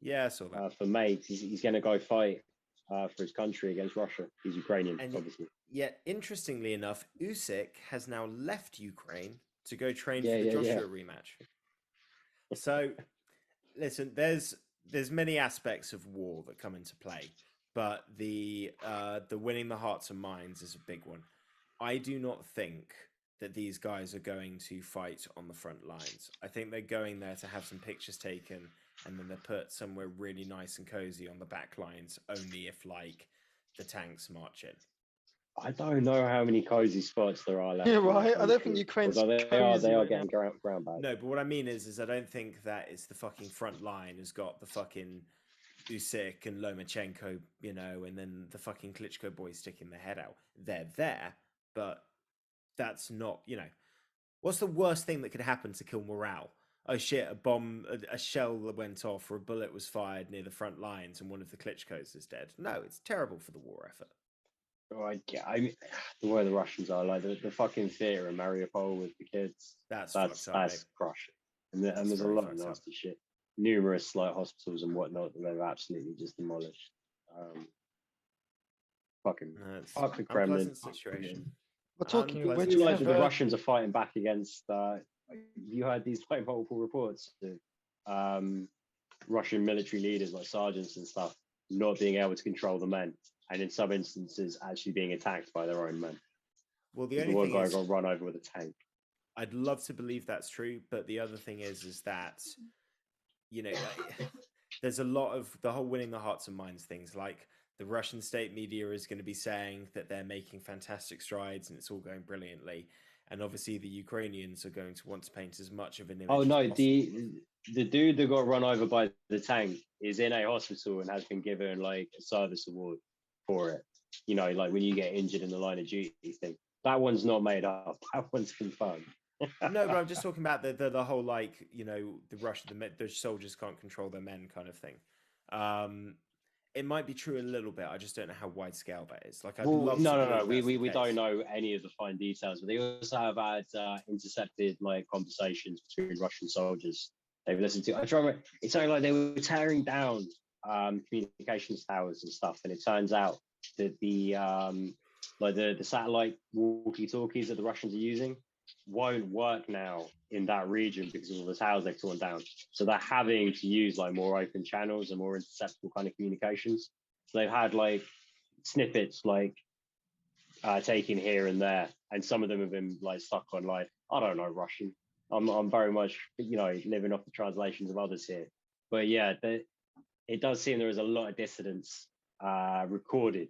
Yeah, I saw that. for May. He's going to go fight for his country against Russia. He's Ukrainian, And- obviously. Yet, interestingly enough, Usyk has now left Ukraine to go train Yeah, for the yeah, Joshua rematch. So, listen, there's many aspects of war that come into play, but the winning the hearts and minds is a big one. I do not think that these guys are going to fight on the front lines. I think they're going there to have some pictures taken and then they're put somewhere really nice and cozy on the back lines, only if like the tanks march in. I don't know how many cozy spots there are left. Yeah, in the right. I don't think country. Ukraine's Although they cozy are right now. getting ground back. No, but what I mean is I don't think that it's the fucking front line has got the fucking Usyk and Lomachenko, you know, and then the fucking Klitschko boys sticking their head out. They're there, but that's not, you know, what's the worst thing that could happen to kill morale? Oh shit, a shell that went off or a bullet was fired near the front lines and one of the Klitschkos is dead. No, it's terrible for the war effort. Right, yeah, I mean, the way the Russians are, like the fucking theatre in Mariupol with the kids, That's fucked up, mate. crushing. And there's a very lot of fucked up. nasty shit. Numerous like hospitals and whatnot that they've absolutely just demolished. Fucking No, it's fuck the Kremlin. unpleasant situation. We're talking Unpleasant. which I feel we like have the Russians are fighting back against. You heard these like multiple reports of Russian military leaders like sergeants and stuff not being able to control the men, and in some instances actually being attacked by their own men. Well, the The only one thing guy is, got run over with a tank. I'd love to believe that's true, but the other thing is that, you know, there's a lot of the whole winning the hearts and minds things. Like the Russian state media is going to be saying that they're making fantastic strides and it's all going brilliantly, and obviously the Ukrainians are going to want to paint as much of an image. Oh no, as possible. the dude that got run over by the tank is in a hospital and has been given like a service award for it. You know, like when you get injured in the line of duty thing. That one's not made up. That one's confirmed. No, but I'm just talking about the whole, like, you know, the soldiers can't control their men kind of thing. It might be true a little bit. I just don't know how wide scale that is. Like, I'd love to No. believe that's the We case. don't know any of the fine details, but they also have had intercepted like conversations between Russian soldiers. They've listened to. I try to remember, it's something like they were tearing down communications towers and stuff, and it turns out that the satellite walkie-talkies that the Russians are using won't work now in that region because of all the towers they've torn down. So they're having to use like more open channels and more interceptable kind of communications. So they've had like snippets like taken here and there, and some of them have been like stuck on like, I don't know, Russian. I'm very much, you know, living off the translations of others here. But yeah, it does seem there is a lot of dissidents recorded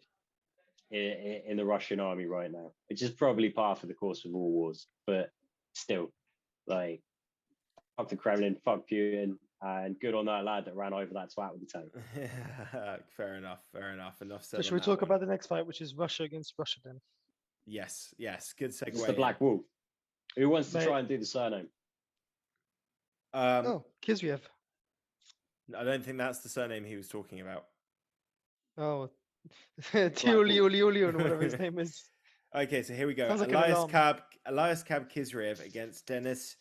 in the Russian army right now, which is probably par for the course of all wars. But still, like, fuck the Kremlin, fuck Putin, and good on that lad that ran over that twat with the tank. Fair enough. Enough said. So should we talk about the next fight, which is Russia against Russia then? Yes. Good segue. It's the Black Wolf. Who wants to Mate. try and do the surname? Oh, Kizriev. I don't think that's the surname he was talking about. Oh, Tiolioliolion, or whatever his name is. Okay, so here we go. Sounds like an Elias Kab Kizriev against Dennis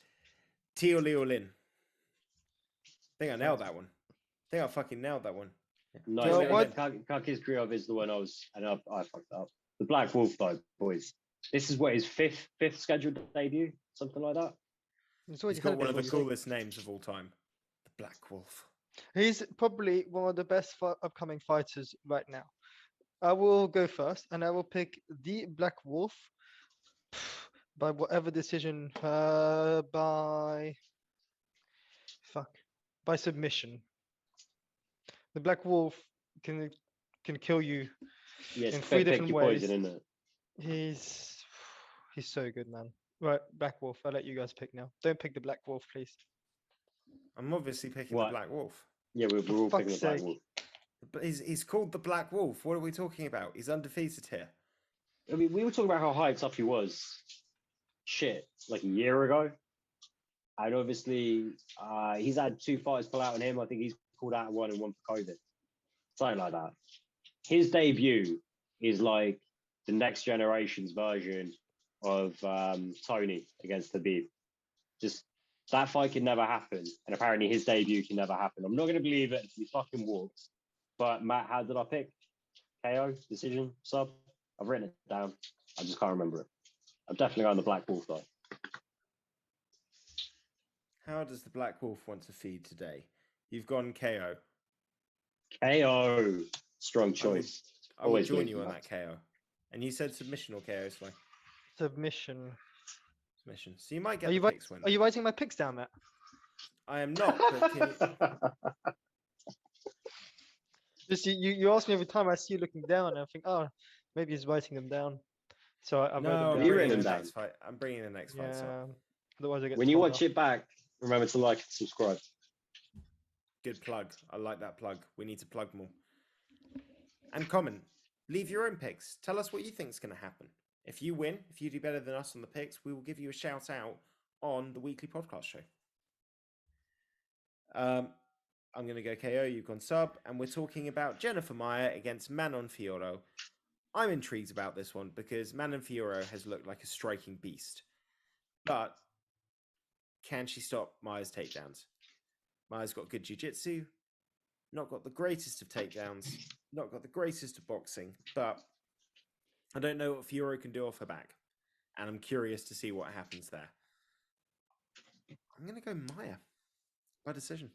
Tioliolin. I think I nailed that one. I think I fucking nailed that one. No, So what- Kakis Kriov is the one I fucked up. The Black Wolf, though, boys. This is what his fifth scheduled debut, something like that. It's always He's got had one of the before. coolest names of all time. The Black Wolf. He's probably one of the best upcoming fighters right now. I will go first, and I will pick the Black Wolf by whatever decision, by submission. The Black Wolf can kill you Yes, in three different ways. poison, isn't it? He's so good, man. Right, Black Wolf. I'll let you guys pick now. Don't pick the Black Wolf, please. I'm obviously picking What? the Black Wolf. Yeah, we're all picking the fuck's Black sake. Wolf. But he's called the Black Wolf. What are we talking about? He's undefeated here. I mean, we were talking about how hyped up he was. Shit, like a year ago. And obviously, he's had 2 fights pull out on him. I think he's pulled out one and one for COVID. Something like that. His debut is like the next generation's version of Tony against Khabib. Just that fight can never happen. And apparently his debut can never happen. I'm not going to believe it until he fucking walks. But Matt, how did I pick? KO? Decision? Sub? I've written it down. I just can't remember it. I'm definitely going the Black Wolf though. How does the Black Wolf want to feed today? You've gone KO. KO. Strong choice. I will Always join believe you on that. that KO. And you said submission or KO, so Submission. submission. So you might get Are the you, picks when. are you writing my picks down, Matt? I am not. But can you... Just you ask me every time I see you looking down, and I think, oh, maybe he's writing them down. So I wrote No, them I'm down. You bringing written in the them next fight. I'm bringing in the next fight. So. Yeah. Otherwise, I get When you told watch off. it back, remember to like and subscribe. Good plug. I like that plug. We need to plug more. And comment. Leave your own picks. Tell us what you think is going to happen. If you win, if you do better than us on the picks, we will give you a shout out on the weekly podcast show. I'm going to go KO. You've gone sub. And we're talking about Jennifer Meyer against Manon Fioro. I'm intrigued about this one because Manon Fioro has looked like a striking beast. But can she stop Meyer's takedowns? Meyer's got good jiu-jitsu, not got the greatest of takedowns, not got the greatest of boxing, but I don't know what Fioro can do off her back. And I'm curious to see what happens there. I'm going to go Meyer by decision.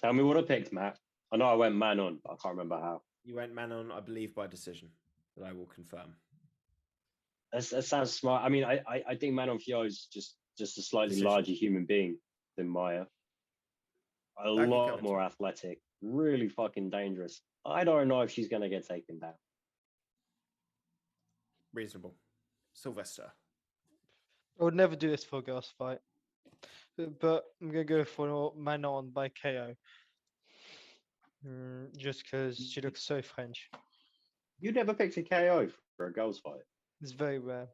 Tell me what I picked, Matt. I know I went Manon, but I can't remember how. You went Manon, I believe, by decision, but I will confirm. That sounds smart. I mean, I think Manon Fiore is just a slightly Decision. larger human being than Maya. A That could come lot into more it. athletic, really fucking dangerous. I don't know if she's going to get taken down. Reasonable. Sylvester. I would never do this for a girls' fight. But I'm going to go for Manon by KO. Just because she looks so French. You never picked a KO for a girls' fight. It's very rare.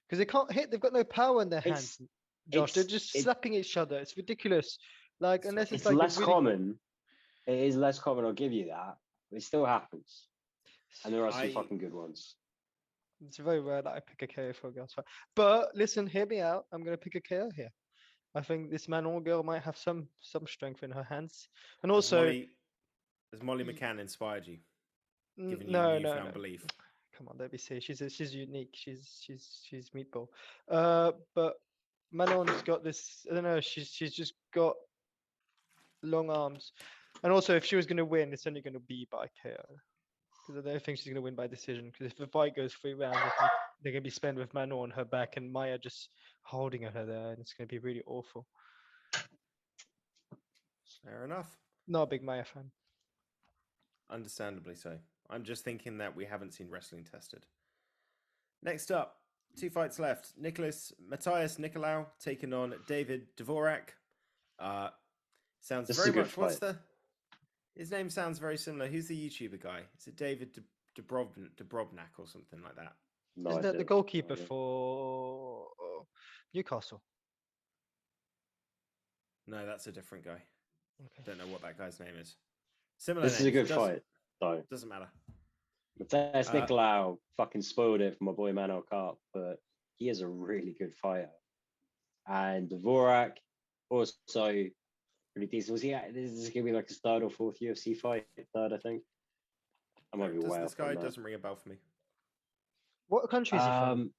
Because they can't hit, they've got no power in their It's- hands. Josh, they're it's- just it- slapping each other. It's ridiculous. Like, It's- unless it's It's like a less really- common. It is less common, I'll give you that. But it still happens. And there are some I- fucking good ones. It's very rare that I pick a KO for a girls' fight. But listen, hear me out. I'm going to pick a KO here. I think this Manon girl might have some strength in her hands. And also, Has Molly McCann inspired you? Given you no, newfound belief? Come on, don't be silly. She's unique. She's meatball. But Manon's got this. I don't know. She's just got long arms. And also, if she was going to win, it's only going to be by KO. Because I don't think she's going to win by decision. Because if the fight goes 3 rounds, I think they're going to be spent with Manon on her back and Maya just holding her there, and it's going to be really awful. Fair enough. Not a big Maya fan. Understandably so. I'm just thinking that we haven't seen wrestling tested. Next up, 2 fights left. Matthias Nicolau taking on David Dvorak. Sounds This is very a good much. What's fight. his name sounds very similar. Who's the YouTuber guy? Is it David Dubrobnak or something like that? No Isn't that the idea. goalkeeper idea. for Newcastle? No, that's a different guy. Okay. Don't know what that guy's name is. Similar This is a names, good fight, though. Doesn't matter. Matthias Uh, Nicolau fucking spoiled it for my boy Manuel Karp, but he is a really good fighter. And Dvorak also pretty decent. Was he? This is gonna be like his 3rd or 4th UFC fight. 3rd, I think. I might be way This off guy on that. doesn't ring a bell for me. What country is he from?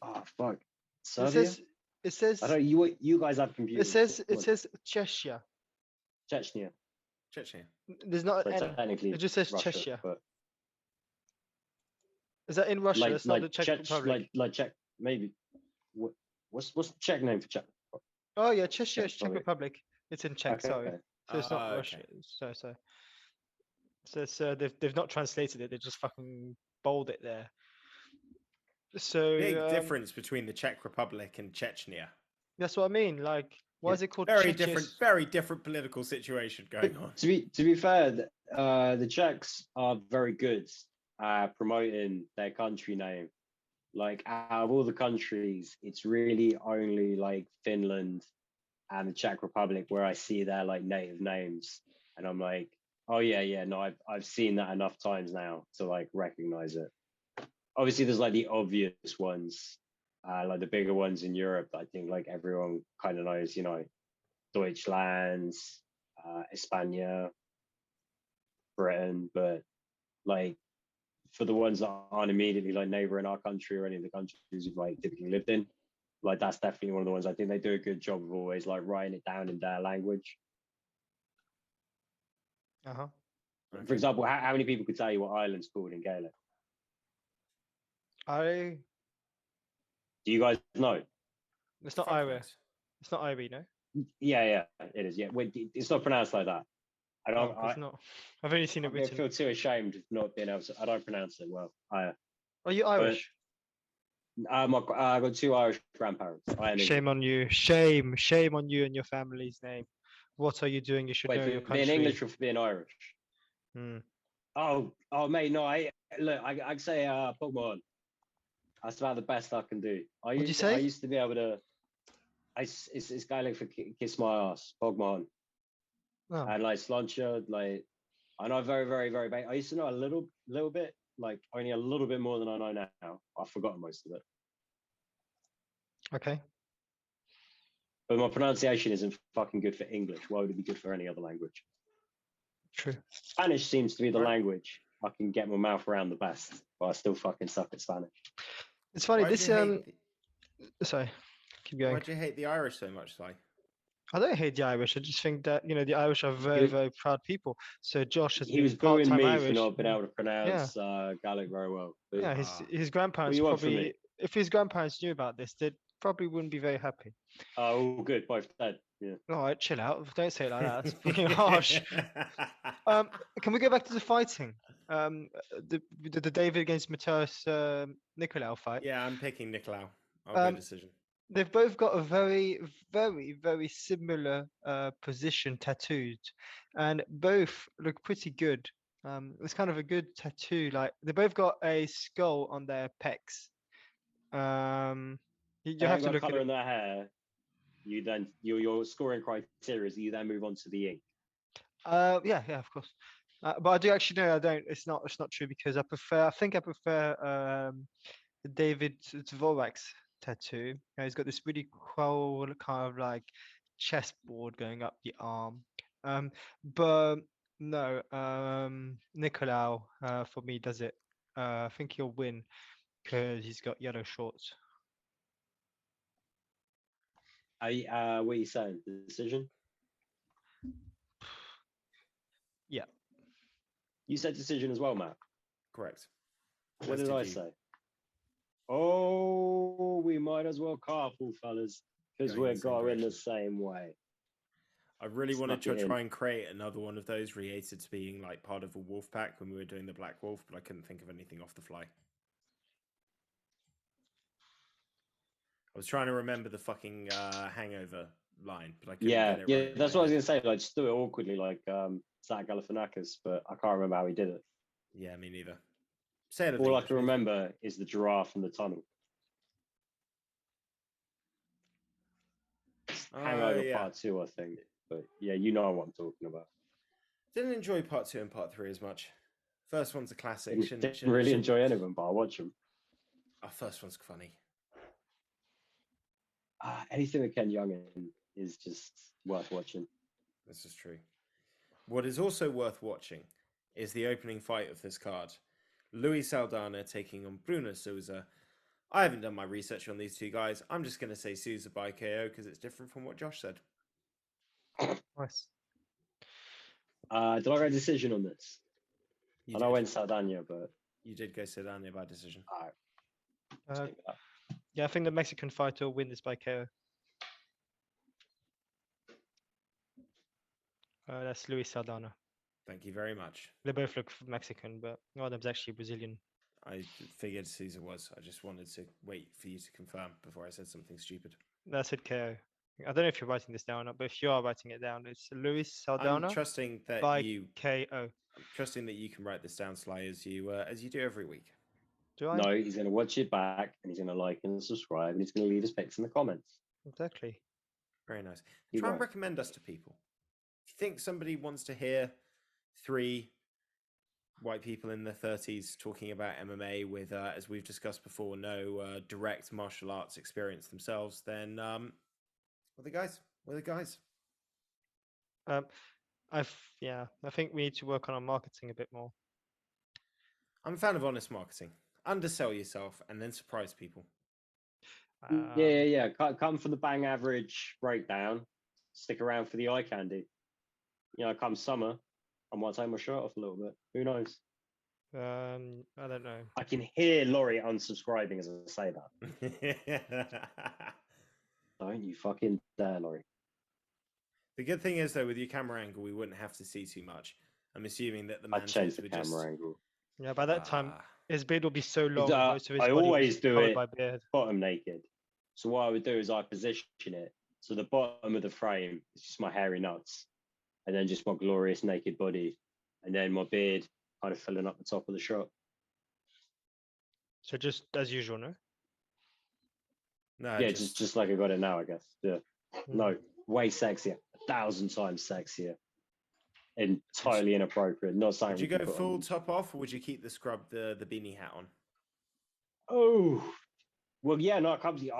Oh fuck. It Serbia? says I don't. You guys have computers. it says Cheshire. Chechnya. Chechnya. There's not So an N. technically, It just says Russia, Cheshire. but Is that in Russia? It's not the Czech Czech, Republic. like Czech, maybe. What's the Czech name for Czech? Oh yeah, Cheshire is Czech Czech Republic. Republic. It's in Czech. Okay, Sorry, okay. so it's not Russia. Okay. So they've not translated it. They just fucking bold it there. So Big difference between the Czech Republic and Chechnya. That's what I mean. Like, why Yeah, is it called Very Czechis? very different political situation going on. To be fair, the Czechs are very good at promoting their country name. Like out of all the countries, it's really only like Finland and the Czech Republic where I see their like native names, and I'm like, oh yeah, no, I've seen that enough times now to like recognize it. Obviously, there's like the obvious ones, like the bigger ones in Europe. I think like everyone kind of knows, you know, Deutschland, España, Britain, but like for the ones that aren't immediately like neighboring our country or any of the countries we've like typically lived in, like that's definitely one of the ones I think they do a good job of always like writing it down in their language. Uh-huh. For example, how many people could tell you what Ireland's called in Gaelic? I Do you guys know? It's not Fuck Ira. knows. It's not Ira, no. Yeah, it is. Yeah, wait, it's not pronounced like that. I Oh, don't. it's not. I've only seen it I written. feel too ashamed of not being able to. I don't pronounce it well. Are you Irish? I got 2 Irish grandparents. I am Shame English. on you. Shame on you and your family's name. What are you doing? You should Wait, know for your being country. English or for being Irish? Hmm. Oh, mate, no. I'd say Pokemon. That's about the best I can do. What'd you I say? used to be able to. It's Gaelic for kiss my ass, Pokemon, Oh, and like Slancha, like I know very, very, very bad. I used to know a little bit, like only a little bit more than I know now. I've forgotten most of it, okay. but my pronunciation isn't fucking good for English. Why would it be good for any other language? True. Spanish seems to be the Right. language I can get my mouth around the best, but I still fucking suck at Spanish. It's funny. Why'd This you hate Sorry. Keep going. why'd you hate the Irish so much, Sly? I don't hate the Irish. I just think that the Irish are very, was- very proud people. So Josh has He been was booing part-time me Irish. for not being able to Yeah. pronounce Gaelic very well. But Yeah. Ah. His grandparents you want from probably, me? if his grandparents knew about this, they probably wouldn't be very happy. Oh, good, both dead. Yeah. All right, chill out. Don't say it like that. That's fucking harsh. Can we go back to the fighting? The David against Matthias Nicolau fight. Yeah, I'm picking Nicolau. I'll go Um, decision. They've both got a very, very, very similar position tattooed, and both look pretty good. It's kind of a good tattoo. Like they both got a skull on their pecs. You They have ain't to got look at colour it. in their hair. You then your scoring criteria is you then move on to the ink. Yeah, of course. But I do actually know I don't. It's not true because I prefer. I think I prefer the David Dvorak's tattoo. He's got this really cool kind of like chessboard going up the arm. But no, Nicolau for me does it. I think he'll win because he's got yellow shorts. What are you saying? Decision? Yeah. You said decision as well, Matt. Correct. What As did I you. say? Oh, we might as well carpool, fellas, because Going in we're the same going the direction. same way. I really wanted Snuck to it in. try and create another one of those related to being like part of a wolf pack when we were doing the Black Wolf, but I couldn't think of anything off the fly. I was trying to remember the fucking hangover line, but I couldn't get it right. That's what I was gonna say. Like, just do it awkwardly, like Zach Galifianakis, but I can't remember how he did it. Yeah, me neither. Say it. All I can remember is the giraffe in the tunnel. Hangover yeah. Part 2, I think. But yeah, you know what I'm talking about. Didn't enjoy part 2 and part 3 as much. First one's a classic. Didn't really enjoy any of them, but I watch them. Our first one's funny. Anything with Ken Young in is just worth watching. This is true. What is also worth watching is the opening fight of this card. Luis Saldana taking on Bruno Souza. I haven't done my research on these two guys. I'm just going to say Souza by KO because it's different from what Josh said. Nice. Did I get a decision on this? You I did. know I went Saldana, but You did go Saldana by decision. take that. Yeah, I think the Mexican fighter will win this by KO. That's Luis Saldana. Thank you very much. They both look Mexican, but one of them's actually Brazilian. I figured Souza was. I just wanted to wait for you to confirm before I said something stupid. That's it, KO. I don't know if you're writing this down or not, but if you are writing it down, it's Luis Saldana I'm trusting that by you. KO. I'm trusting that you can write this down, Sly, as you do every week. Do I? No, he's going to watch it back and he's going to like and subscribe and he's going to leave his picks in the comments. Exactly. Very nice. You're Try and right. recommend us to people. If you think somebody wants to hear 3 white people in their 30s talking about MMA with, as we've discussed before, no direct martial arts experience themselves, then we're the guys. We're the guys. I think we need to work on our marketing a bit more. I'm a fan of honest marketing. Undersell yourself and then surprise people. Yeah. Come for the bang average breakdown. Stick around for the eye candy. Come summer, I might take my shirt off a little bit. Who knows? I don't know. I can hear Laurie unsubscribing as I say that. Don't you fucking dare, Laurie. The good thing is, though, with your camera angle, we wouldn't have to see too much. I'm assuming that the I'd change Mantos the would camera just... angle. Yeah, by that time, Ah. his beard will be so long, and most of his I body will always be do covered it by beard. bottom naked. So what I would do is I position it so the bottom of the frame is just my hairy nuts, and then just my glorious naked body, and then my beard kind of filling up the top of the shot. So just as usual, no? No, Yeah, just like I got it now, I guess. Yeah. Mm. No, way sexier, 1,000 times sexier. Entirely inappropriate. Not something. Would you we can go put full on. top off, or would you keep the scrub, the beanie hat on? Oh, well, yeah, no, it comes. The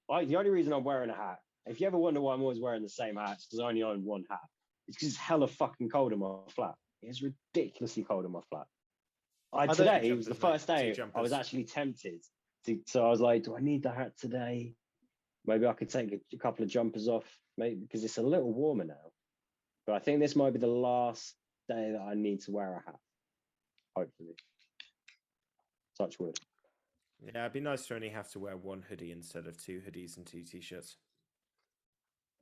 only reason I'm wearing a hat, if you ever wonder why I'm always wearing the same hat, it's because I only own one hat. It's because it's hella fucking cold in my flat. It's ridiculously cold in my flat. Today, it was the first day I was actually tempted so I was like, do I need the hat today? Maybe I could take a couple of jumpers off, maybe because it's a little warmer now. But I think this might be the last day that I need to wear a hat. Hopefully. Touch wood. Yeah, it'd be nice to only have to wear one hoodie instead of 2 hoodies and 2 t-shirts.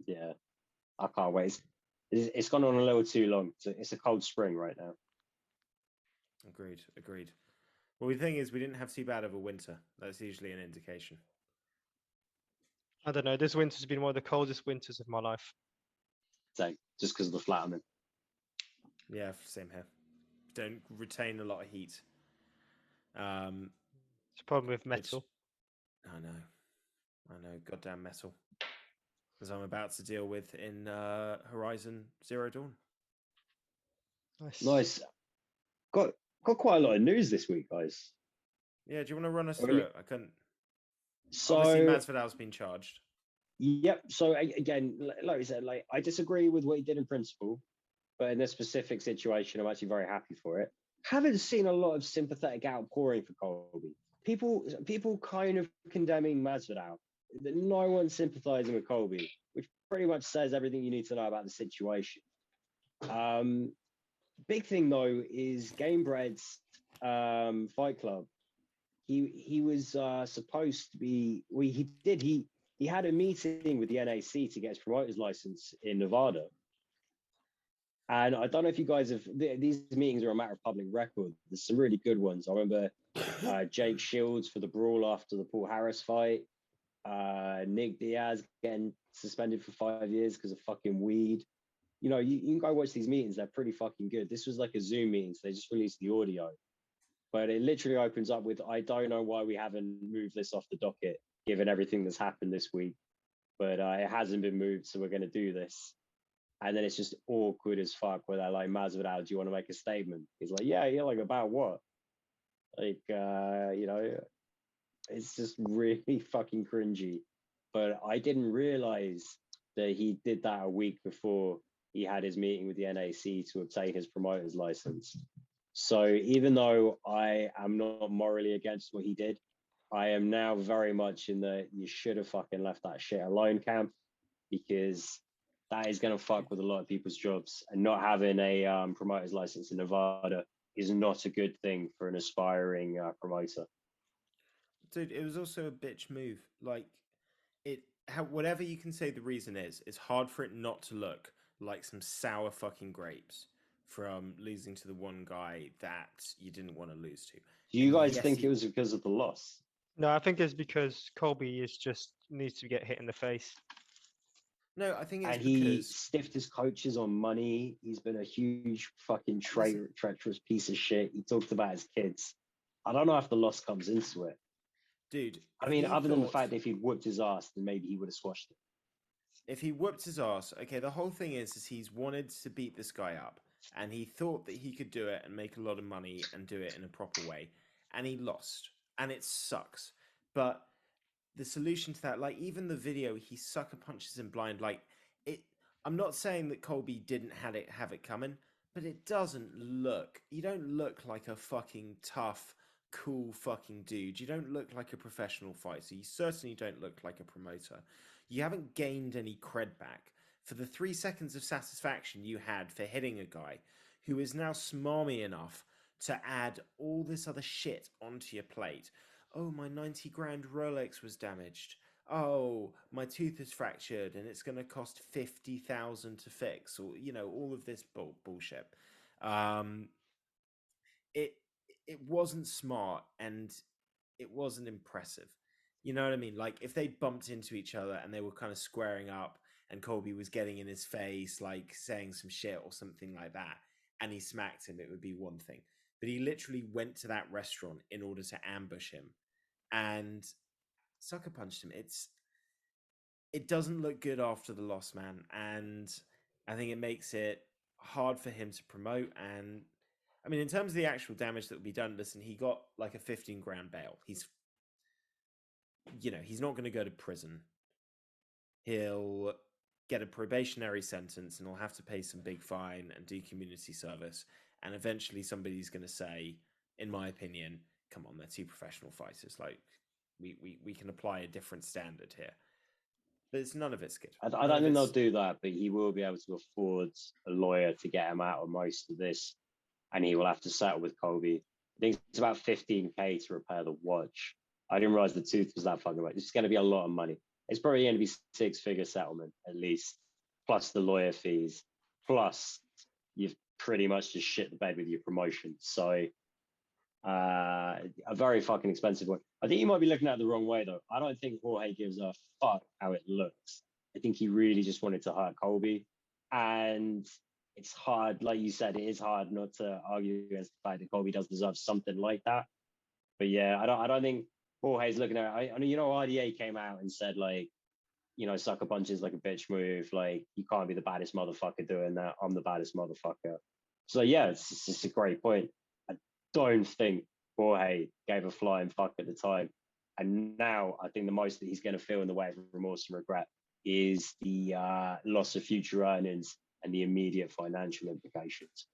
Yeah, I can't wait. It's gone on a little too long. It's a cold spring right now. Agreed. Well, the thing is, we didn't have too bad of a winter. That's usually an indication. I don't know. This winter's been one of the coldest winters of my life. So just because of the flat I'm in. Yeah, same here. Don't retain a lot of heat. It's a problem with metal. I know, goddamn metal. As I'm about to deal with in Horizon Zero Dawn. Nice. Got quite a lot of news this week, guys. Yeah, do you want to run us through it? I couldn't. So obviously, Masvidal's been charged. Yep. So again, like I said, I disagree with what he did in principle, but in this specific situation, I'm actually very happy for it. Haven't seen a lot of sympathetic outpouring for Colby. People kind of condemning Masvidal. No one's sympathizing with Colby, which pretty much says everything you need to know about the situation. Big thing though is Gamebred's Fight Club. He was supposed to be. He had a meeting with the NAC to get his promoter's license in Nevada. And I don't know if you guys have, these meetings are a matter of public record. There's some really good ones. I remember Jake Shields for the brawl after the Paul Harris fight. Nick Diaz getting suspended for 5 years because of fucking weed. You know, you can go watch these meetings. They're pretty fucking good. This was like a Zoom meeting, so they just released the audio. But it literally opens up with, I don't know why we haven't moved this off the docket, given everything that's happened this week. But it hasn't been moved, so we're going to do this. And then it's just awkward as fuck where they're like, Masvidal, do you want to make a statement? He's like, yeah, like about what? Like, you know, it's just really fucking cringy. But I didn't realize that he did that a week before he had his meeting with the NAC to obtain his promoter's license. So even though I am not morally against what he did, I am now very much in the you should have fucking left that shit alone camp, because that is going to fuck with a lot of people's jobs. And not having a promoter's license in Nevada is not a good thing for an aspiring promoter. Dude, it was also a bitch move. Like, whatever you can say the reason is, it's hard for it not to look like some sour fucking grapes from losing to the one guy that you didn't want to lose to. Do you guys think it was because of the loss? No, I think it's because Colby is just needs to get hit in the face. No, I think it's and because he stiffed his coaches on money. He's been a huge fucking treacherous piece of shit. He talked about his kids. I don't know if the loss comes into it. Dude, I mean, other than the fact that if he'd whooped his ass, then maybe he would have squashed it. If he whooped his ass, okay, the whole thing is he's wanted to beat this guy up, and he thought that he could do it and make a lot of money and do it in a proper way, and he lost, and it sucks. But the solution to that, like even the video, he sucker punches him blind, like it. I'm not saying that Colby didn't have it coming, but it doesn't look. You don't look like a fucking tough, cool fucking dude. You don't look like a professional fighter. You certainly don't look like a promoter. You haven't gained any cred back for the 3 seconds of satisfaction you had for hitting a guy who is now smarmy enough to add all this other shit onto your plate. Oh, my 90 grand Rolex was damaged. oh, my tooth is fractured and it's going to cost 50,000 to fix, or all of this bullshit. Um, it it wasn't smart and it wasn't impressive. You know what I mean? Like if they bumped into each other and they were kind of squaring up and Colby was getting in his face, like saying some shit or something like that, and he smacked him, it would be one thing. But he literally went to that restaurant in order to ambush him and sucker punched him. It doesn't look good after the loss, man. And I think it makes it hard for him to promote. And I mean, in terms of the actual damage that would be done, listen, he got like a 15 grand bail. He's not going to go to prison. He'll get a probationary sentence and he'll have to pay some big fine and do community service. And eventually somebody's going to say, in my opinion, come on, they're two professional fighters. Like we can apply a different standard here. But none of it's good. I don't think they'll do that, but he will be able to afford a lawyer to get him out of most of this, and he will have to settle with Colby. I think it's about 15K to repair the watch. I didn't realize the tooth was that fucking much. It's going to be a lot of money. It's probably going to be six-figure settlement at least, plus the lawyer fees, plus you've pretty much just shit the bed with your promotion. So a very fucking expensive one. I think you might be looking at it the wrong way though. I don't think Jorge gives a fuck how it looks. I think he really just wanted to hurt Colby, and it's hard, like you said, it is hard not to argue against the fact that Colby does deserve something like that. But yeah, I don't think Jorge's looking at it. I mean, RDA came out and said like, sucker punches like a bitch move. Like you can't be the baddest motherfucker doing that. I'm the baddest motherfucker. So yeah, it's a great point. I don't think Jorge gave a flying fuck at the time. And now I think the most that he's going to feel in the way of remorse and regret is the loss of future earnings and the immediate financial implications.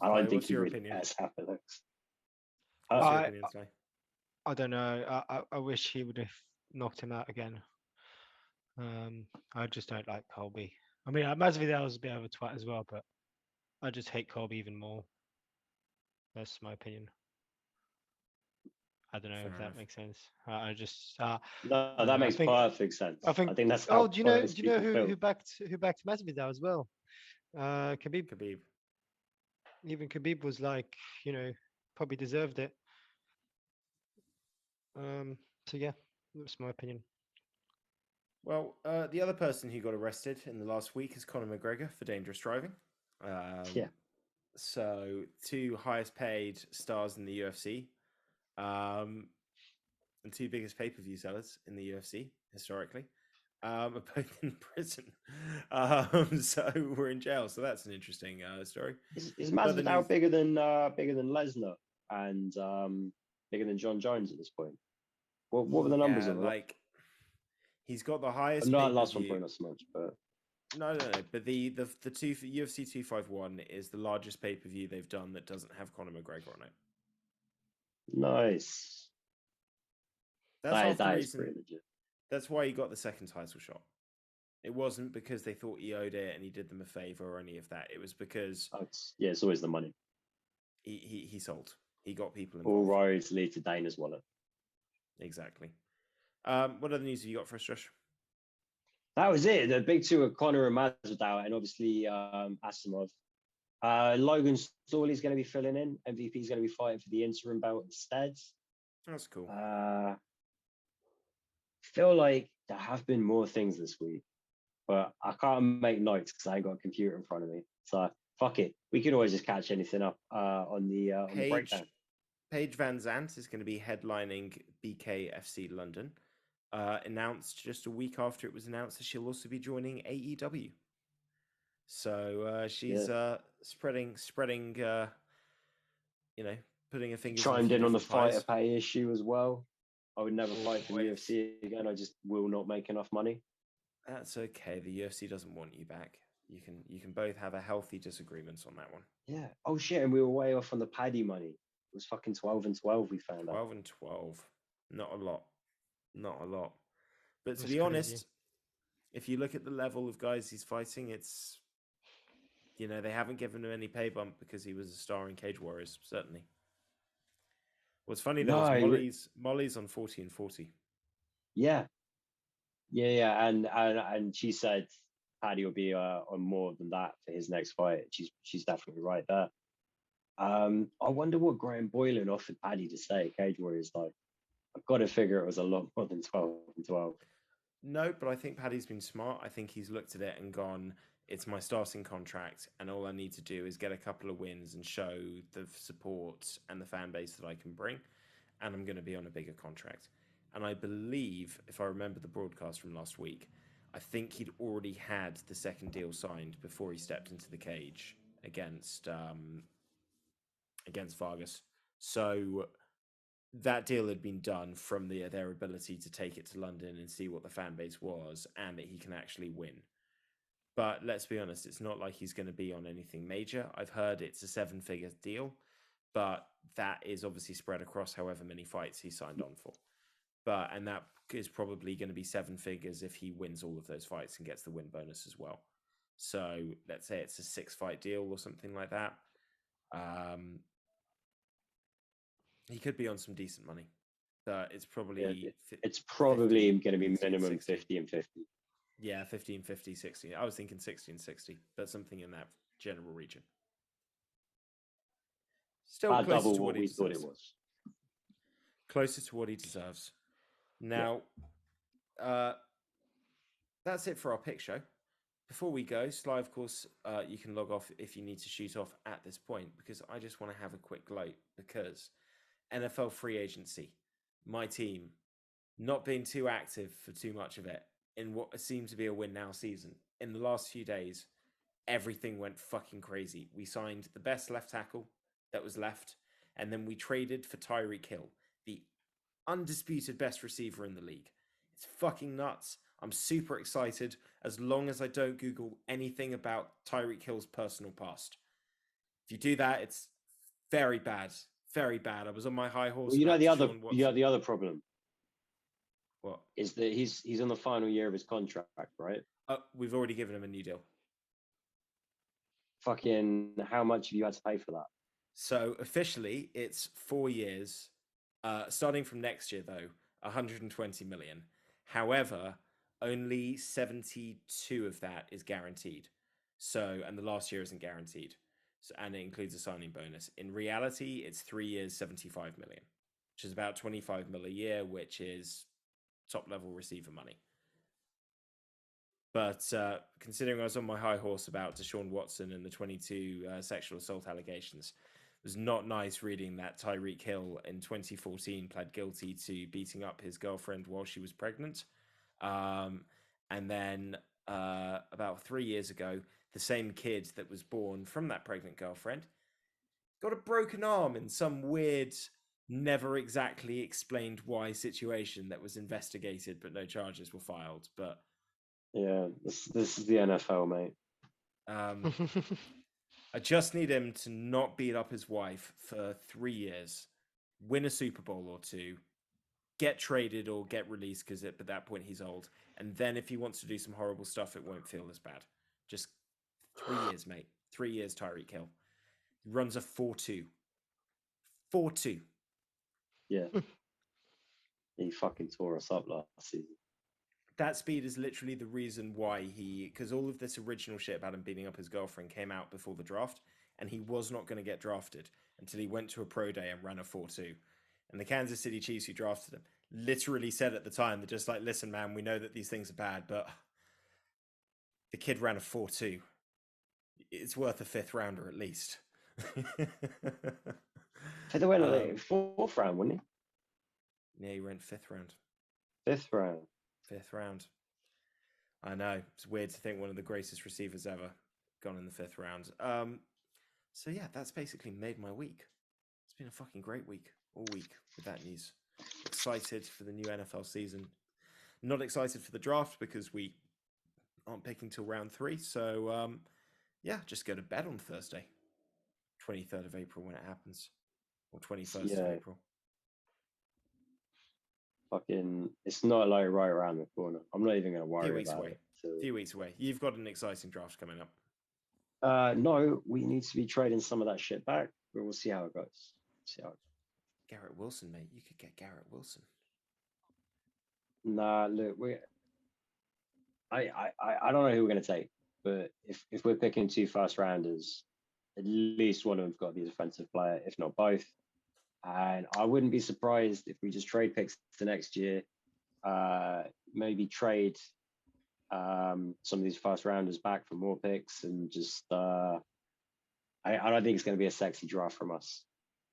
I don't think he really cares how it looks. I don't know. I wish he would have knocked him out again. I just don't like Colby. I mean, Masvidal was a bit of a twat as well, but I just hate Colby even more. That's my opinion. I don't know if that makes sense. I just no, that makes perfect sense. I think that's how. Oh, do you know who backed Masvidal as well? Khabib. Even Khabib was like, probably deserved it. So yeah, that's my opinion. Well, the other person who got arrested in the last week is Conor McGregor for dangerous driving. Yeah. So, two highest paid stars in the UFC, and two biggest pay-per-view sellers in the UFC historically, are both in prison. So we're in jail. So that's an interesting story. Is Masvidal bigger than Lesnar and bigger than John Jones at this point? What were the numbers on that? He's got the highest. Not last one, probably not so much, but no. But the two UFC 251 is the largest pay per view they've done that doesn't have Conor McGregor on it. Nice. That is pretty legit. That's why he got the second title shot. It wasn't because they thought he owed it and he did them a favor or any of that. It was because it's always the money. He sold. He got people involved. All roads lead to Dana's wallet. Exactly. What other news have you got for us, Josh? That was it. The big two are Conor and Masvidal, and obviously Asimov. Logan Storley's going to be filling in. MVP's going to be fighting for the interim belt instead. That's cool. I feel like there have been more things this week, but I can't make notes because I ain't got a computer in front of me. So fuck it. We can always just catch anything up on the breakdown. Paige Van Zandt is going to be headlining BKFC London. Announced just a week after it was announced that she'll also be joining AEW. So she's spreading, putting a finger. Chimed in on the fighter pay issue as well. I would never fight for the UFC again. I just will not make enough money. That's okay. The UFC doesn't want you back. You can both have a healthy disagreement on that one. Yeah. Oh shit! And we were way off on the Paddy money. It was fucking 12 and 12. We found 12 and 12. Not a lot. But to be honest, if you look at the level of guys he's fighting, it's they haven't given him any pay bump because he was a star in Cage Warriors. Certainly. What's funny though is Molly's on 40 and 40. Yeah, Yeah, and she said Paddy will be on more than that for his next fight. She's definitely right there. I wonder what Graham Boylan offered Paddy to stay at Cage Warriors. Like, I've got to figure it was a lot more than 12 and 12. No, but I think Paddy's been smart. I think he's looked at it and gone, it's my starting contract, and all I need to do is get a couple of wins and show the support and the fan base that I can bring, and I'm going to be on a bigger contract. And I believe, if I remember the broadcast from last week, I think he'd already had the second deal signed before he stepped into the cage against Vargas. So that deal had been done from their ability to take it to London and see what the fan base was and that he can actually win. But let's be honest, it's not like he's going to be on anything major. I've heard it's a 7-figure deal, but that is obviously spread across however many fights he signed on for. And that is probably going to be 7 figures if he wins all of those fights and gets the win bonus as well. So let's say it's a 6-fight deal or something like that. He could be on some decent money, but it's probably going to be minimum 60. 50 and 50. Yeah, 15, 50, 60. I was thinking 60 and 60, but something in that general region. Still double what we thought it was. Closer to what he deserves. Now, that's it for our pick show. Before we go, Sly, of course, you can log off if you need to shoot off at this point, because I just want to have a quick gloat, because NFL free agency, my team, not being too active for too much of it in what seemed to be a win now season. In the last few days, everything went fucking crazy. We signed the best left tackle that was left, and then we traded for Tyreek Hill, the undisputed best receiver in the league. It's fucking nuts. I'm super excited as long as I don't Google anything about Tyreek Hill's personal past. If you do that, it's very bad. Very bad. I was on my high horse. Well, you know the other problem. What is that he's on the final year of his contract, right? We've already given him a new deal. Fucking, how much have you had to pay for that? So officially, it's 4 years. Starting from next year, though, 120 million. However, only 72 of that is guaranteed. So, and the last year isn't guaranteed. So, and it includes a signing bonus. In reality, it's 3 years, 75 million, which is about 25 mil a year, which is top level receiver money. But considering I was on my high horse about Deshaun Watson and the 22 sexual assault allegations, it was not nice reading that Tyreek Hill in 2014 pled guilty to beating up his girlfriend while she was pregnant. And then about 3 years ago, the same kid that was born from that pregnant girlfriend got a broken arm in some weird, never exactly explained why situation that was investigated, but no charges were filed. But yeah, this is the NFL, mate. I just need him to not beat up his wife for 3 years, win a Super Bowl or two, get traded or get released because at that point he's old. And then if he wants to do some horrible stuff, it won't feel as bad. Just 3 years, mate. 3 years, Tyreek Hill. He runs a 4.2. 4.2. Yeah. He fucking tore us up last season. That speed is literally the reason why because all of this original shit about him beating up his girlfriend came out before the draft, and he was not going to get drafted until he went to a pro day and ran a 4.2. And the Kansas City Chiefs, who drafted him, literally said at the time, they're just like, listen, man, we know that these things are bad, but the kid ran a 4.2. It's worth a 5th rounder at least. So they went 4th round, wouldn't he? Yeah, he went 5th round. 5th round. 5th round. I know. It's weird to think one of the greatest receivers ever gone in the 5th round. So yeah, that's basically made my week. It's been a fucking great week. All week with that news. Excited for the new NFL season. Not excited for the draft because we aren't picking till round 3. So yeah, just go to bed on Thursday. 23rd of April when it happens. Or 21st of April. Fucking, it's not like right around the corner. I'm not even going to worry about it. A few weeks away. You've got an exciting draft coming up. No, we need to be trading some of that shit back, but we'll see how it goes. Garrett Wilson, mate. You could get Garrett Wilson. Nah, look, I don't know who we're going to take, but if we're picking 2 first rounders, at least one of them's got to be a defensive player, if not both. And I wouldn't be surprised if we just trade picks to next year, maybe trade some of these first rounders back for more picks, and just I don't think it's going to be a sexy draft from us.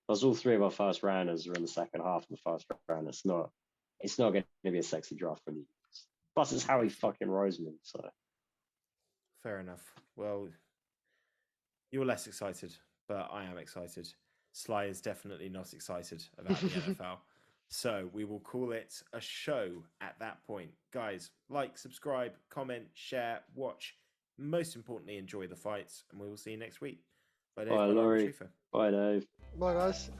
Because all 3 of our first rounders are in the second half of the first round. It's not going to be a sexy draft from the Eagles. Plus, it's Howie fucking Roseman, so. Fair enough. Well, you're less excited, but I am excited. Sly is definitely not excited about the NFL. So we will call it a show at that point. Guys, like, subscribe, comment, share, watch. Most importantly, enjoy the fights, and we will see you next week. Bye, Dave. Bye, Laurie. Bye, Dave. Bye, guys.